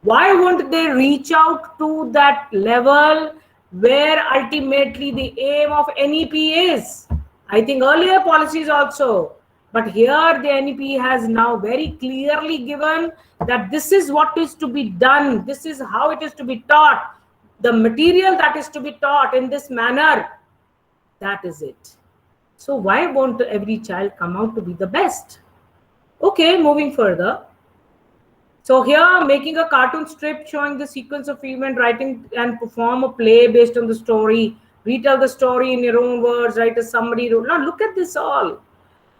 Speaker 2: Why won't they reach out to that level where ultimately the aim of NEP is? I think earlier policies also, but here the NEP has now very clearly given that this is what is to be done. This is how it is to be taught. The material that is to be taught in this manner, that is it. So why won't every child come out to be the best? Okay, moving further. So here, making a cartoon strip showing the sequence of event, writing and perform a play based on the story, retell the story in your own words, write a summary. Now look at this all.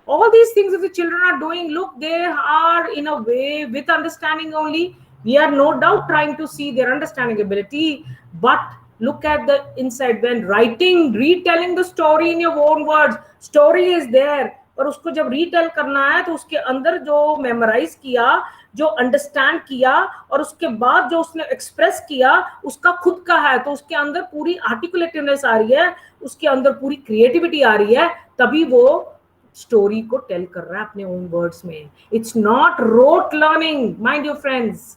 Speaker 2: All these things that the children are doing, look, they are in a way with understanding only. We are no doubt trying to see their understanding ability, but look at the inside when writing, retelling the story in your own words. Story is there, पर उसको जब retail करना है तो उसके अंदर जो memorise किया, जो अंडरस्टैंड किया और उसके बाद जो उसने एक्सप्रेस किया उसका खुद का है, तो उसके अंदर पूरी आर्टिकुलेटिवनेस आ रही है, उसके अंदर पूरी क्रिएटिविटी आ रही है, तभी वो स्टोरी को टेल कर रहा है अपने ओन वर्ड्स में. It's not rote learning, mind your friends.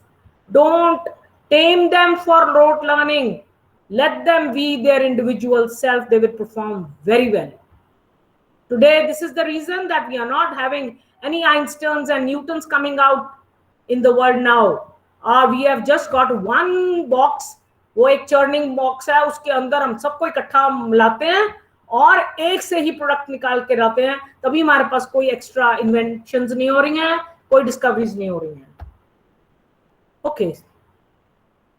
Speaker 2: Don't tame them for rote learning. Let them be their individual self. They will perform very well. Today, this is the reason that we are not having any Einsteins and Newtons coming out in the world now. We have just got one box, वो एक churning box है, उसके अंदर हम सबको इकट्ठा मिलाते हैं और एक से ही प्रोडक्ट निकाल के लाते हैं, तभी हमारे पास कोई एक्स्ट्रा इन्वेंशंस नहीं हो रही हैं, कोई डिस्कवरीज नहीं हो रही हैं. Okay,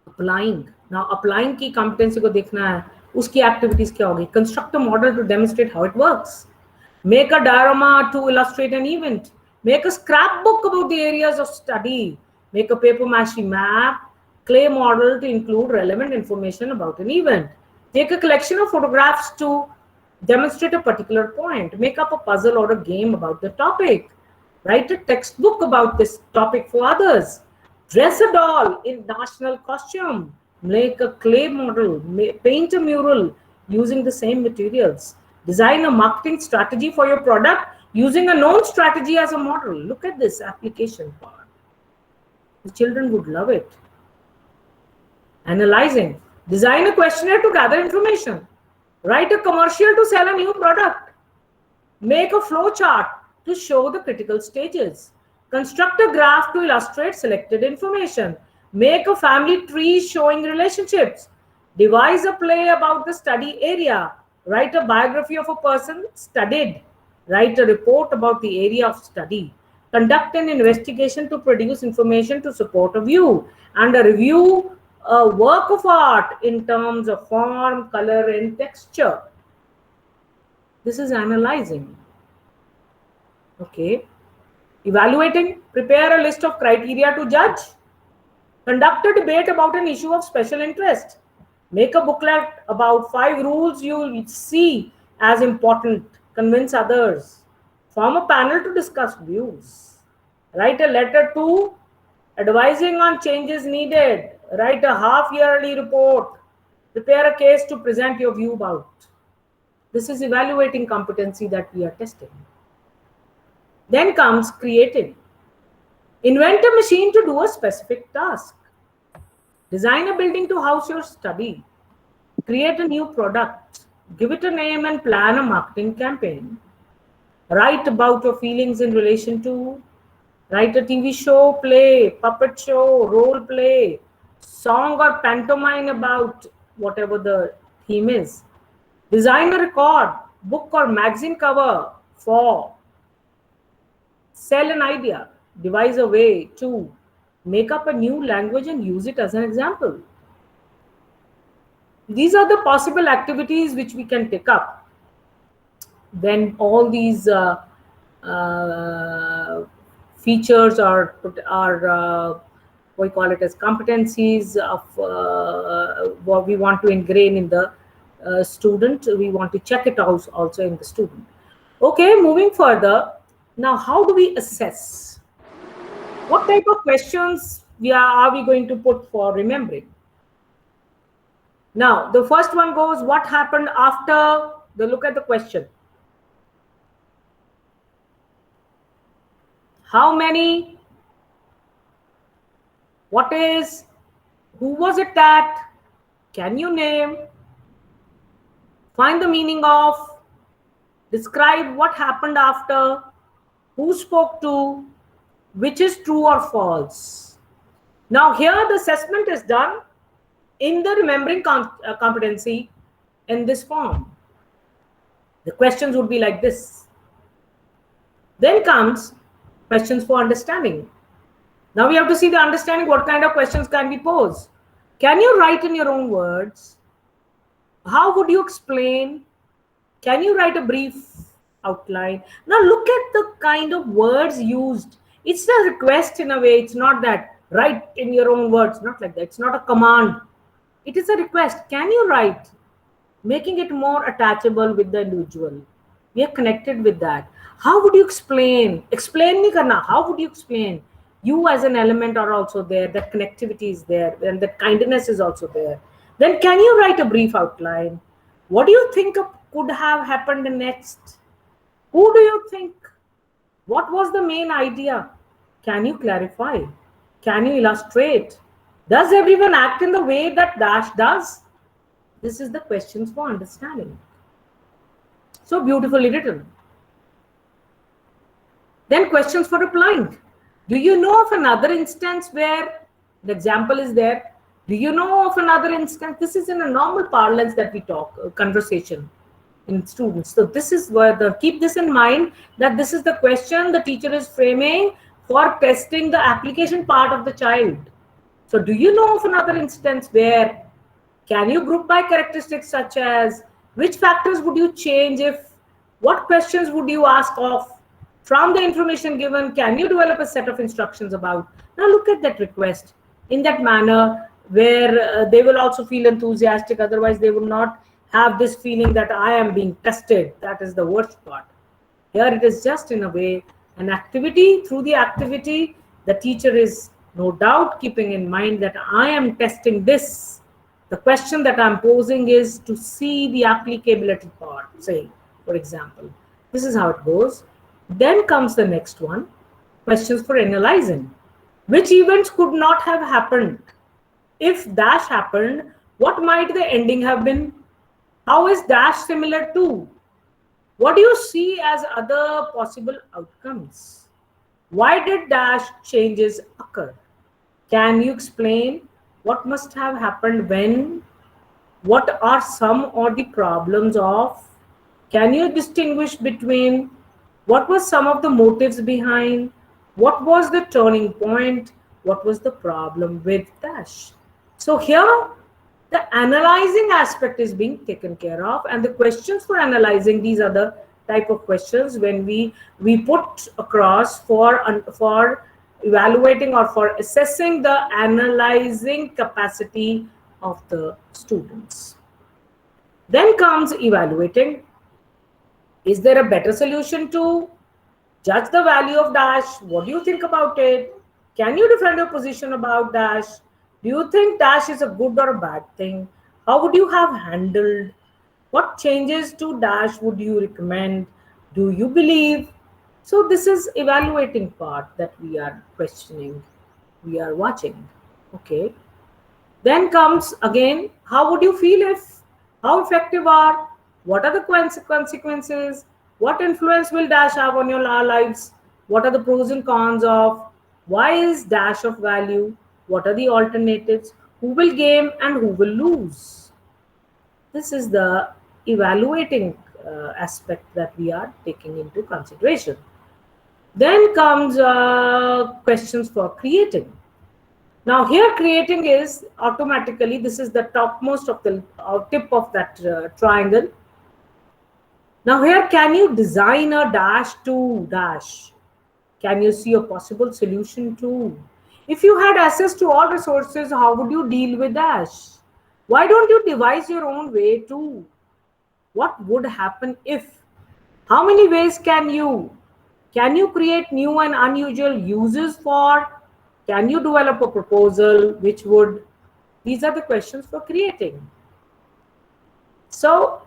Speaker 2: applying. नाउ अप्लाइंग की कॉम्पिटेंसी को देखना है, उसकी एक्टिविटीज क्या होगी. Construct a model to demonstrate how it works. Make a diorama to illustrate an event. Make a scrapbook about the areas of study. Make a paper mache map, clay model to include relevant information about an event. Take a collection of photographs to demonstrate a particular point. Make up a puzzle or a game about the topic. Write a textbook about this topic for others. Dress a doll in national costume. Make a clay model. Paint a mural using the same materials. Design a marketing strategy for your product using a known strategy as a model. Look at this application part. The children would love it. Analyzing. Design a questionnaire to gather information. Write a commercial to sell a new product. Make a flow chart to show the critical stages. Construct a graph to illustrate selected information. Make a family tree showing relationships. Devise a play about the study area. Write a biography of a person studied. Write a report about the area of study. Conduct an investigation to produce information to support a view. And a review a work of art in terms of form, color, and texture. This is analyzing. Okay. Evaluating, prepare a list of criteria to judge. Conduct a debate about an issue of special interest. Make a booklet about 5 rules you see as important. Convince others. Form a panel to discuss views. Write a letter to advising on changes needed. Write a half-yearly report. Prepare a case to present your view about. This is evaluating competency that we are testing. Then comes creating. Invent a machine to do a specific task. Design a building to house your study. Create a new product. Give it a name and plan a marketing campaign. Write about your feelings in relation to. Write a TV show, play, puppet show, role play, song or pantomime about whatever the theme is. Design a record, book or magazine cover for. Sell an idea. Devise a way to make up a new language and use it as an example. These are the possible activities which we can pick up when all these features are what we call it as competencies of what we want to ingrain in the student. We want to check it out also in the student. Okay, moving further. Now, how do we assess? What type of questions are we going to put for remembering? Now, the first one goes, what happened after the look at the question? How many? What is? Who was it that? Can you name? Find the meaning of. Describe what happened after. Who spoke to? Which is true or false? Now here the assessment is done in the remembering competency in this form. The questions would be like this. Then comes questions for understanding. Now we have to see the understanding, what kind of questions can we pose. Can you write in your own words? How would you explain? Can you write a brief outline? Now look at the kind of words used. It's a request in a way. It's not that write in your own words, not like that. It's not a command. It is a request. Can you write? Making it more attachable with the individual. We are connected with that. How would you explain? Explain nahi karna. How would you explain? You as an element are also there. That connectivity is there. And that kindness is also there. Then can you write a brief outline? What do you think could have happened next? Who do you think? What was the main idea? Can you clarify? Can you illustrate? Does everyone act in the way that Dash does? This is the questions for understanding. So beautifully written. Then questions for replying. Do you know of another instance where the example is there? Do you know of another instance? This is in a normal parlance that we talk, conversation in students. So this is where keep this in mind, that this is the question the teacher is framing for testing the application part of the child. So do you know of another instance where? Can you group by characteristics such as which factors would you change if? What questions would you ask of? From the information given, can you develop a set of instructions about? Now look at that request in that manner where they will also feel enthusiastic. Otherwise, they will not have this feeling that I am being tested. That is the worst part. Here it is just in a way an activity. Through the activity, the teacher is no doubt keeping in mind that I am testing this. The question that I'm posing is to see the applicability part, say, for example. This is how it goes. Then comes the next one, questions for analyzing. Which events could not have happened? If dash happened, what might the ending have been? How is dash similar to? What do you see as other possible outcomes? Why did dash changes occur? Can you explain what must have happened when? What are some of the problems of? Can you distinguish between what was some of the motives behind? What was the turning point? What was the problem with dash? So here the analyzing aspect is being taken care of, and the questions for analyzing, these are the type of questions when we put across for evaluating or for assessing the analyzing capacity of the students. Then comes evaluating. Is there a better solution to judge the value of dash? What do you think about it? Can you defend your position about dash? Do you think dash is a good or a bad thing? How would you have handled? What changes to dash would you recommend? Do you believe? So this is evaluating part that we are questioning, we are watching. Okay. Then comes again, how would you feel if? How effective are? What are the consequences? What influence will dash have on your lives? What are the pros and cons of? Why is dash of value? What are the alternatives? Who will gain and who will lose? This is the evaluating aspect that we are taking into consideration. Then comes questions for creating. Now here creating is automatically, this is the topmost of the tip of that triangle. Now here, can you design a dash to dash? Can you see a possible solution to? If you had access to all resources, how would you deal with dash? Why don't you devise your own way to? What would happen if? How many ways can you? Can you create new and unusual uses for? Can you develop a proposal which would? These are the questions for creating. So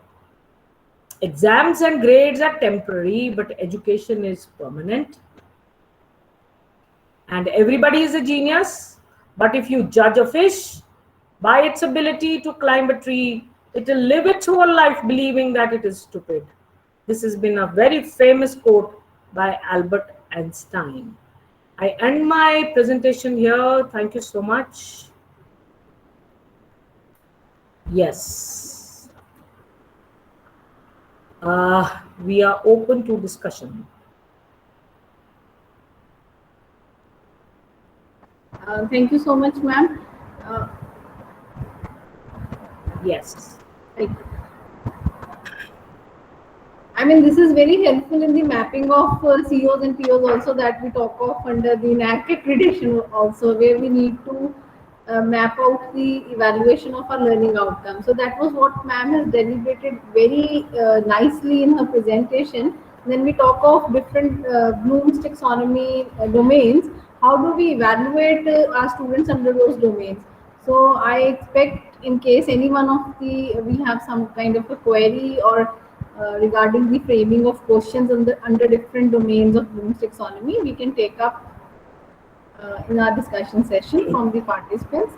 Speaker 2: exams and grades are temporary, but education is permanent. And everybody is a genius. But if you judge a fish by its ability to climb a tree, it will live its whole life believing that it is stupid. This has been a very famous quote by Albert Einstein. I end my presentation here. Thank you so much. Yes. We are open to discussion.
Speaker 1: Thank you so much, ma'am.
Speaker 2: Yes.
Speaker 1: I mean, this is very helpful in the mapping of COs and POs also that we talk of under the NAAC accreditation also, where we need to map out the evaluation of our learning outcome. So that was what ma'am has deliberated very nicely in her presentation. Then we talk of different Bloom's taxonomy domains. How do we evaluate our students under those domains? So I expect in case any one of we have some kind of a query or regarding the framing of questions under different domains of Bloom's taxonomy, we can take up in our discussion session from the participants.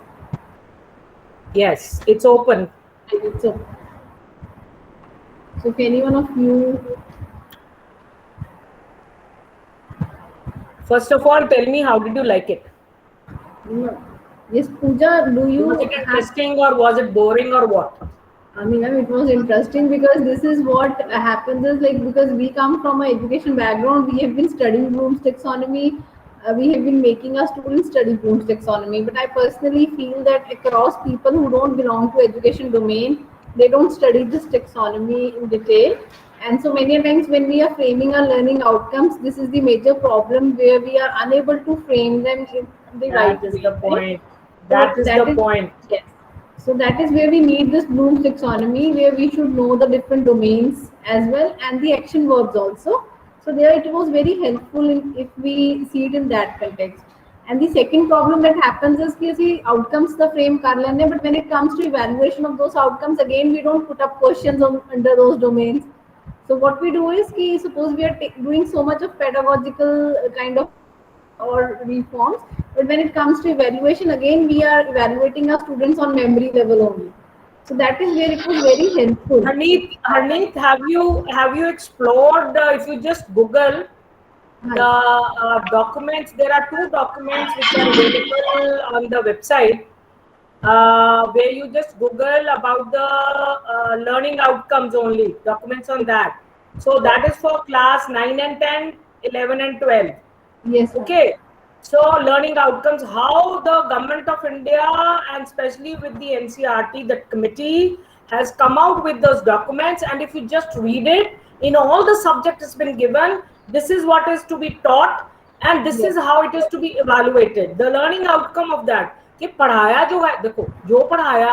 Speaker 2: Yes, it's open.
Speaker 1: It's open. So if any one of you...
Speaker 2: First of all, tell me, how did you like it?
Speaker 1: Yes, Pooja,
Speaker 2: Was it interesting or was it boring or what?
Speaker 1: I mean, it was interesting because this is what happens is like, because we come from an education background, we have been studying Bloom's taxonomy, we have been making our students study Bloom's taxonomy. But I personally feel that across people who don't belong to education domain, they don't study this taxonomy in detail. And so many times when we are framing our learning outcomes, this is the major problem where we are unable to frame them in the right way.
Speaker 2: That is the point. That is the point.
Speaker 1: Yes. So that is where we need this Bloom's taxonomy, where we should know the different domains as well and the action verbs also. So there it was very helpful if we see it in that context. And the second problem that happens is कि see outcomes the frame कर लेने, but when it comes to evaluation of those outcomes, again we don't put up questions under those domains. So what we do is कि suppose we are doing so much of pedagogical kind of or reforms, but when it comes to evaluation, again we are evaluating our students on memory level only. So that is where it was very helpful.
Speaker 2: Harneet, have you explored? If you just Google the documents, there are 2 documents which are available on the website, where you just Google about the learning outcomes only, documents on that. So that is for class 9 and 10, 11 and 12.
Speaker 1: Yes, ma'am.
Speaker 2: Okay. So learning outcomes, how the government of India and especially with the NCRT, the committee has come out with those documents, and if you just read it, in all the subjects has been given, this is what is to be taught and this is how it is to be evaluated. The learning outcome of that, कि पढ़ाया जो है, देखो जो पढ़ाया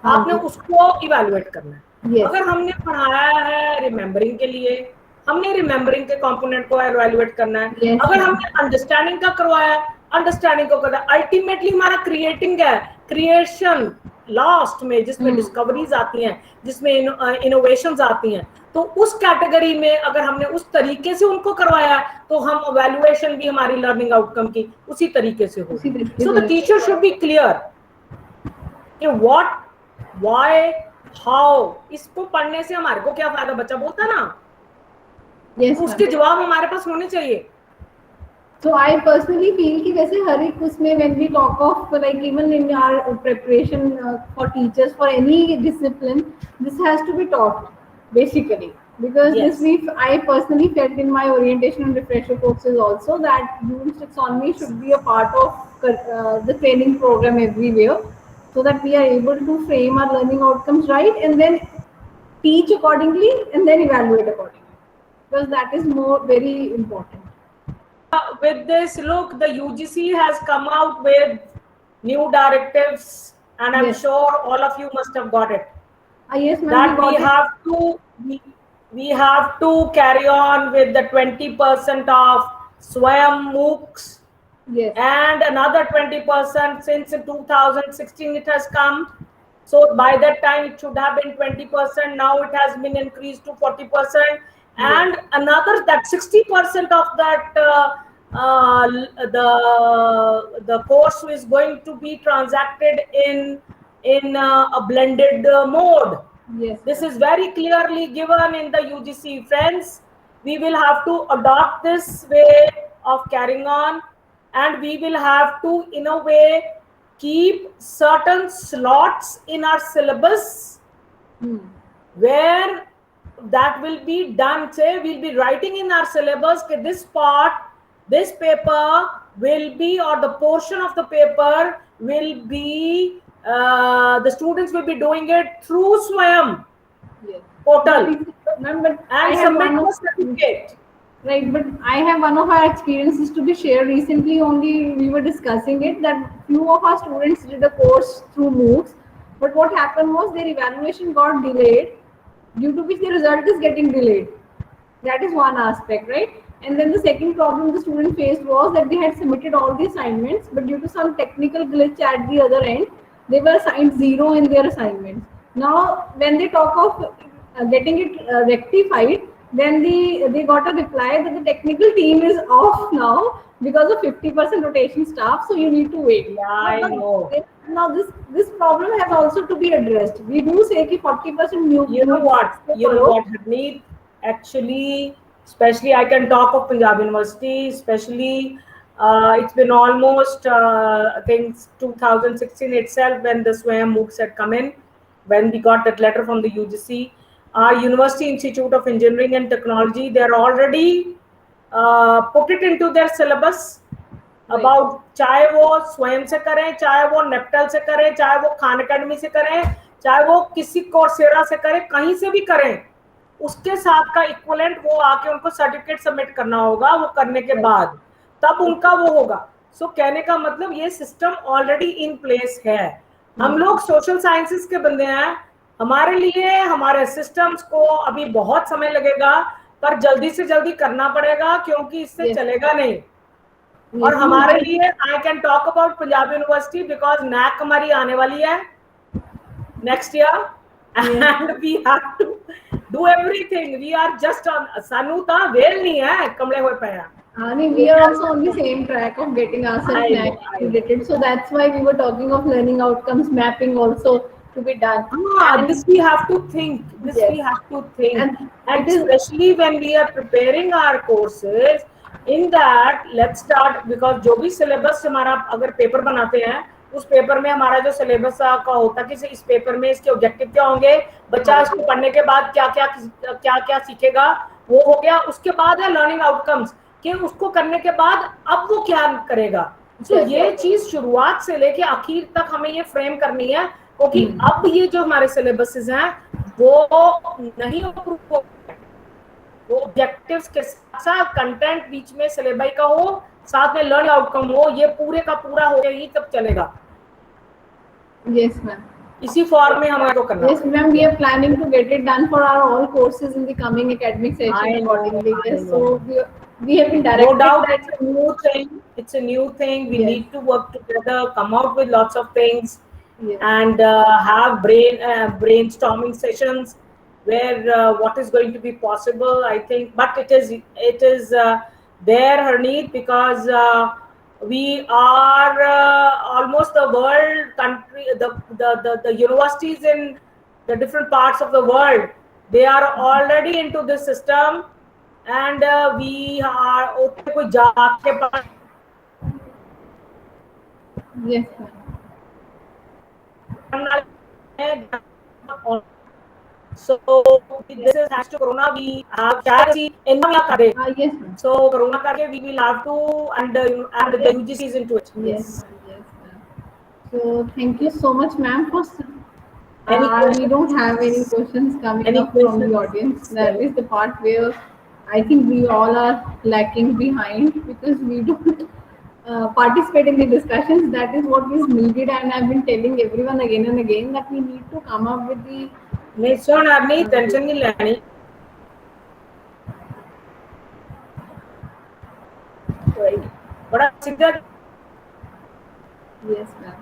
Speaker 2: आपने उसको evaluate करना है. अगर हमने पढ़ाया है रिमेम्बरिंग के लिए, हमने रिमेम्बरिंग के कंपोनेंट को इवेलुएट करना है. अगर हमने अंडरस्टैंडिंग का करवाया है, अंडरस्टैंडिंग को करना है. अल्टीमेटली हमारा क्रिएटिंग है, क्रिएशन लास्ट में, जिसमें डिस्कवरीज आती हैं, जिसमें इनोवेशंस आती हैं, तो उस कैटेगरी में अगर हमने उस तरीके से उनको करवाया तो हम इवैल्यूएशन भी हमारी लर्निंग आउटकम की उसी तरीके से होगी. So the teacher should be clear कि व्हाट, व्हाई, हाउ. इसको पढ़ने से हमारे को क्या फायदा, बच्चा बोलता ना, उसके जवाब हमारे पास होने चाहिए.
Speaker 1: So I personally feel कि वैसे हर एक उसमें when we talk of like even in our preparation for teachers for any discipline, this has to be taught basically, because this week I personally felt in my orientation and refresher courses also that Bloom's taxonomy should be a part of the training program everywhere, so that we are able to frame our learning outcomes right and then teach accordingly and then evaluate accordingly, because that is more very important.
Speaker 2: With this, look, the UGC has come out with new directives, and I'm sure all of you must have got it.
Speaker 1: Yes,
Speaker 2: that we have to carry on with the 20% of Swayam MOOCs, and another 20% since in 2016 it has come. So by that time it should have been 20%. Now it has been increased to 40%, and another that 60% of that the course is going to be transacted in a blended mode. This is very clearly given in the UGC. Friends, we will have to adopt this way of carrying on, and we will have to, in a way, keep certain slots in our syllabus where that will be done. Say we'll be writing in our syllabus that this part, this paper will be, or the portion of the paper will be, the students will be doing it through Swayam portal and submit a certificate.
Speaker 1: Right, but I have one of our experiences to be shared. Recently only we were discussing it that few of our students did a course through MOOCs, but what happened was their evaluation got delayed, due to which the result is getting delayed. That is one aspect, right? And then the second problem the student faced was that they had submitted all the assignments, but due to some technical glitch at the other end, they were assigned 0 in their assignments. Now, when they talk of getting it rectified, then they got a reply that the technical team is off now because of 50% rotation staff, so you need to wait.
Speaker 2: Yeah, I know.
Speaker 1: Now this problem has also to be addressed. We do say that 40% new.
Speaker 2: You know what, Harneet, actually, especially I can talk of Punjab University, especially it's been almost I think 2016 itself when the Swayam MOOCs had come in, when we got that letter from the UGC. Our University Institute of Engineering and Technology, they're already put it into their syllabus about, चाहे वो स्वयं से करें, चाहे वो नेप्टल से करें, चाहे वो खान अकेडमी से करें, चाहे वो किसी कोर्सेरा से करें, कहीं से भी करें, उसके साथ का इक्विवेलेंट वो आके उनको सर्टिफिकेट सबमिट करना होगा. वो करने के बाद तब उनका वो होगा. सो कहने का मतलब ये सिस्टम ऑलरेडी इन प्लेस है. हम लोग सोशल साइंसेस के बंदे हैं, हमारे लिए हमारे सिस्टम्स को अभी बहुत समय लगेगा, पर जल्दी से जल्दी करना पड़ेगा क्योंकि इससे चलेगा नहीं. और हमारे लिए I can talk about Punjab university because NAAC हमारी आने वाली है next year, and we have to do everything. We are just on, सानू ता वेल नहीं है, कमले हुए पे हैं.
Speaker 1: We are also on the same track of getting ourselves accredited. So that's why we were talking of learning outcomes mapping also. to be done. And
Speaker 2: This we have to think. This
Speaker 1: Yes.
Speaker 2: we have to think.
Speaker 1: And
Speaker 2: And
Speaker 1: it is-
Speaker 2: especially when we are preparing our courses, in that let's start, because जो भी syllabus हमारा अगर paper बनाते हैं, उस paper में हमारा जो सिलेबस का होता है कि इस पेपर में इसके ऑब्जेक्टिव क्या होंगे, बच्चा इसको पढ़ने के बाद क्या क्या सीखेगा, वो हो गया. उसके बाद है लर्निंग आउटकम्स, कि उसको करने के बाद अब वो क्या करेगा. तो ये चीज शुरुआत से लेके आखिर तक हमें ये फ्रेम करनी है, क्योंकि अब ये जो हमारे सिलेबसेस हैं वो नहीं वो ऑब्जेक्टिव्स के साथ कंटेंट बीच में सिलेबस का हो, साथ में लर्निंग आउटकम हो, ये पूरे का पूरा हो ही तब चलेगा.
Speaker 1: Yes, ma'am.
Speaker 2: इसी फॉर्म में हमारे को करना.
Speaker 1: Yes, ma'am. We are planning to get it done for our all courses in the coming academic
Speaker 2: I
Speaker 1: session
Speaker 2: know,
Speaker 1: accordingly.
Speaker 2: I
Speaker 1: Yes.
Speaker 2: know.
Speaker 1: So we have been directed
Speaker 2: No doubt,
Speaker 1: that.
Speaker 2: it's a new thing. It's a new thing. We
Speaker 1: Yes.
Speaker 2: need to work together, come out with lots of things,
Speaker 1: Yes.
Speaker 2: and have brainstorming sessions where what is going to be possible. I think, but it is there, Harneet, because we are almost the world country. The universities in the different parts of the world, they are already into this system. And we are कोई जाके
Speaker 1: Yes, ma'am.
Speaker 2: so this is thanks to corona we have
Speaker 1: Yes, ma'am.
Speaker 2: so corona karke we will have to, and the UGC is into it.
Speaker 1: Yes, ma'am. Yes, ma'am. So thank you so much, ma'am, for.
Speaker 2: Any
Speaker 1: We don't have any questions coming
Speaker 2: Any
Speaker 1: up from
Speaker 2: questions?
Speaker 1: the audience. That is the part where I think we all are lacking behind because we don't participate in the discussions. That is what is needed, and I've been telling everyone again and again that we need to come up with the.
Speaker 2: नहीं सुन आपने tension नहीं लेनी. बड़ा सीधा
Speaker 1: Yes, ma'am.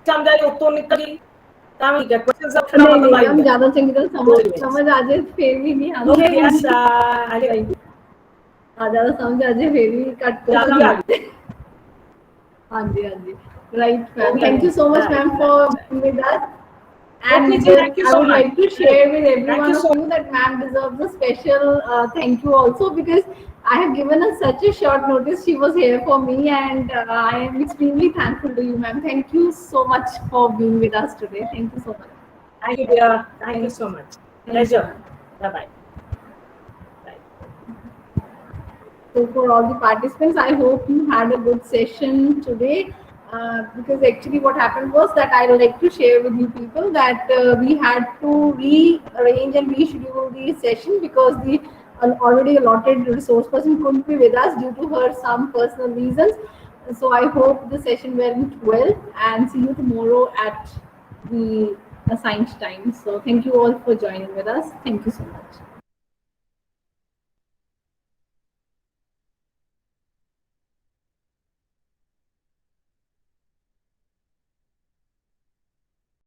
Speaker 2: समझाई उत्तर निकली काम ही क्या क्वेश्चन सब
Speaker 1: नहीं हम ज़्यादा चंगी तरह समझ आ जाए फिर भी नहीं हम
Speaker 2: Okay, yes, I
Speaker 1: ज़्यादा समझ आ जाए फिर भी कट हाँ जी right ma'am.
Speaker 2: Okay.
Speaker 1: Thank you so much ma'am for being with us. And
Speaker 2: Okay, thank you
Speaker 1: I
Speaker 2: so
Speaker 1: would
Speaker 2: much.
Speaker 1: like to share with every
Speaker 2: Thank
Speaker 1: one
Speaker 2: you
Speaker 1: of
Speaker 2: so
Speaker 1: you that ma'am deserves a special thank you also, because I have given her such a short notice. She was here for me, and I am extremely thankful to you, ma'am. Thank you so much for being with us today. Thank you so much.
Speaker 2: Thank you, dear. Thank you so much. Pleasure. Bye bye.
Speaker 1: So for all the participants, I hope you had a good session today. Because actually what happened was that I would like to share with you people that we had to rearrange and reschedule the session because the already allotted resource person couldn't be with us due to her some personal reasons. So I hope the session went well, and see you tomorrow at the assigned time. So thank you all for joining with us. Thank you so much.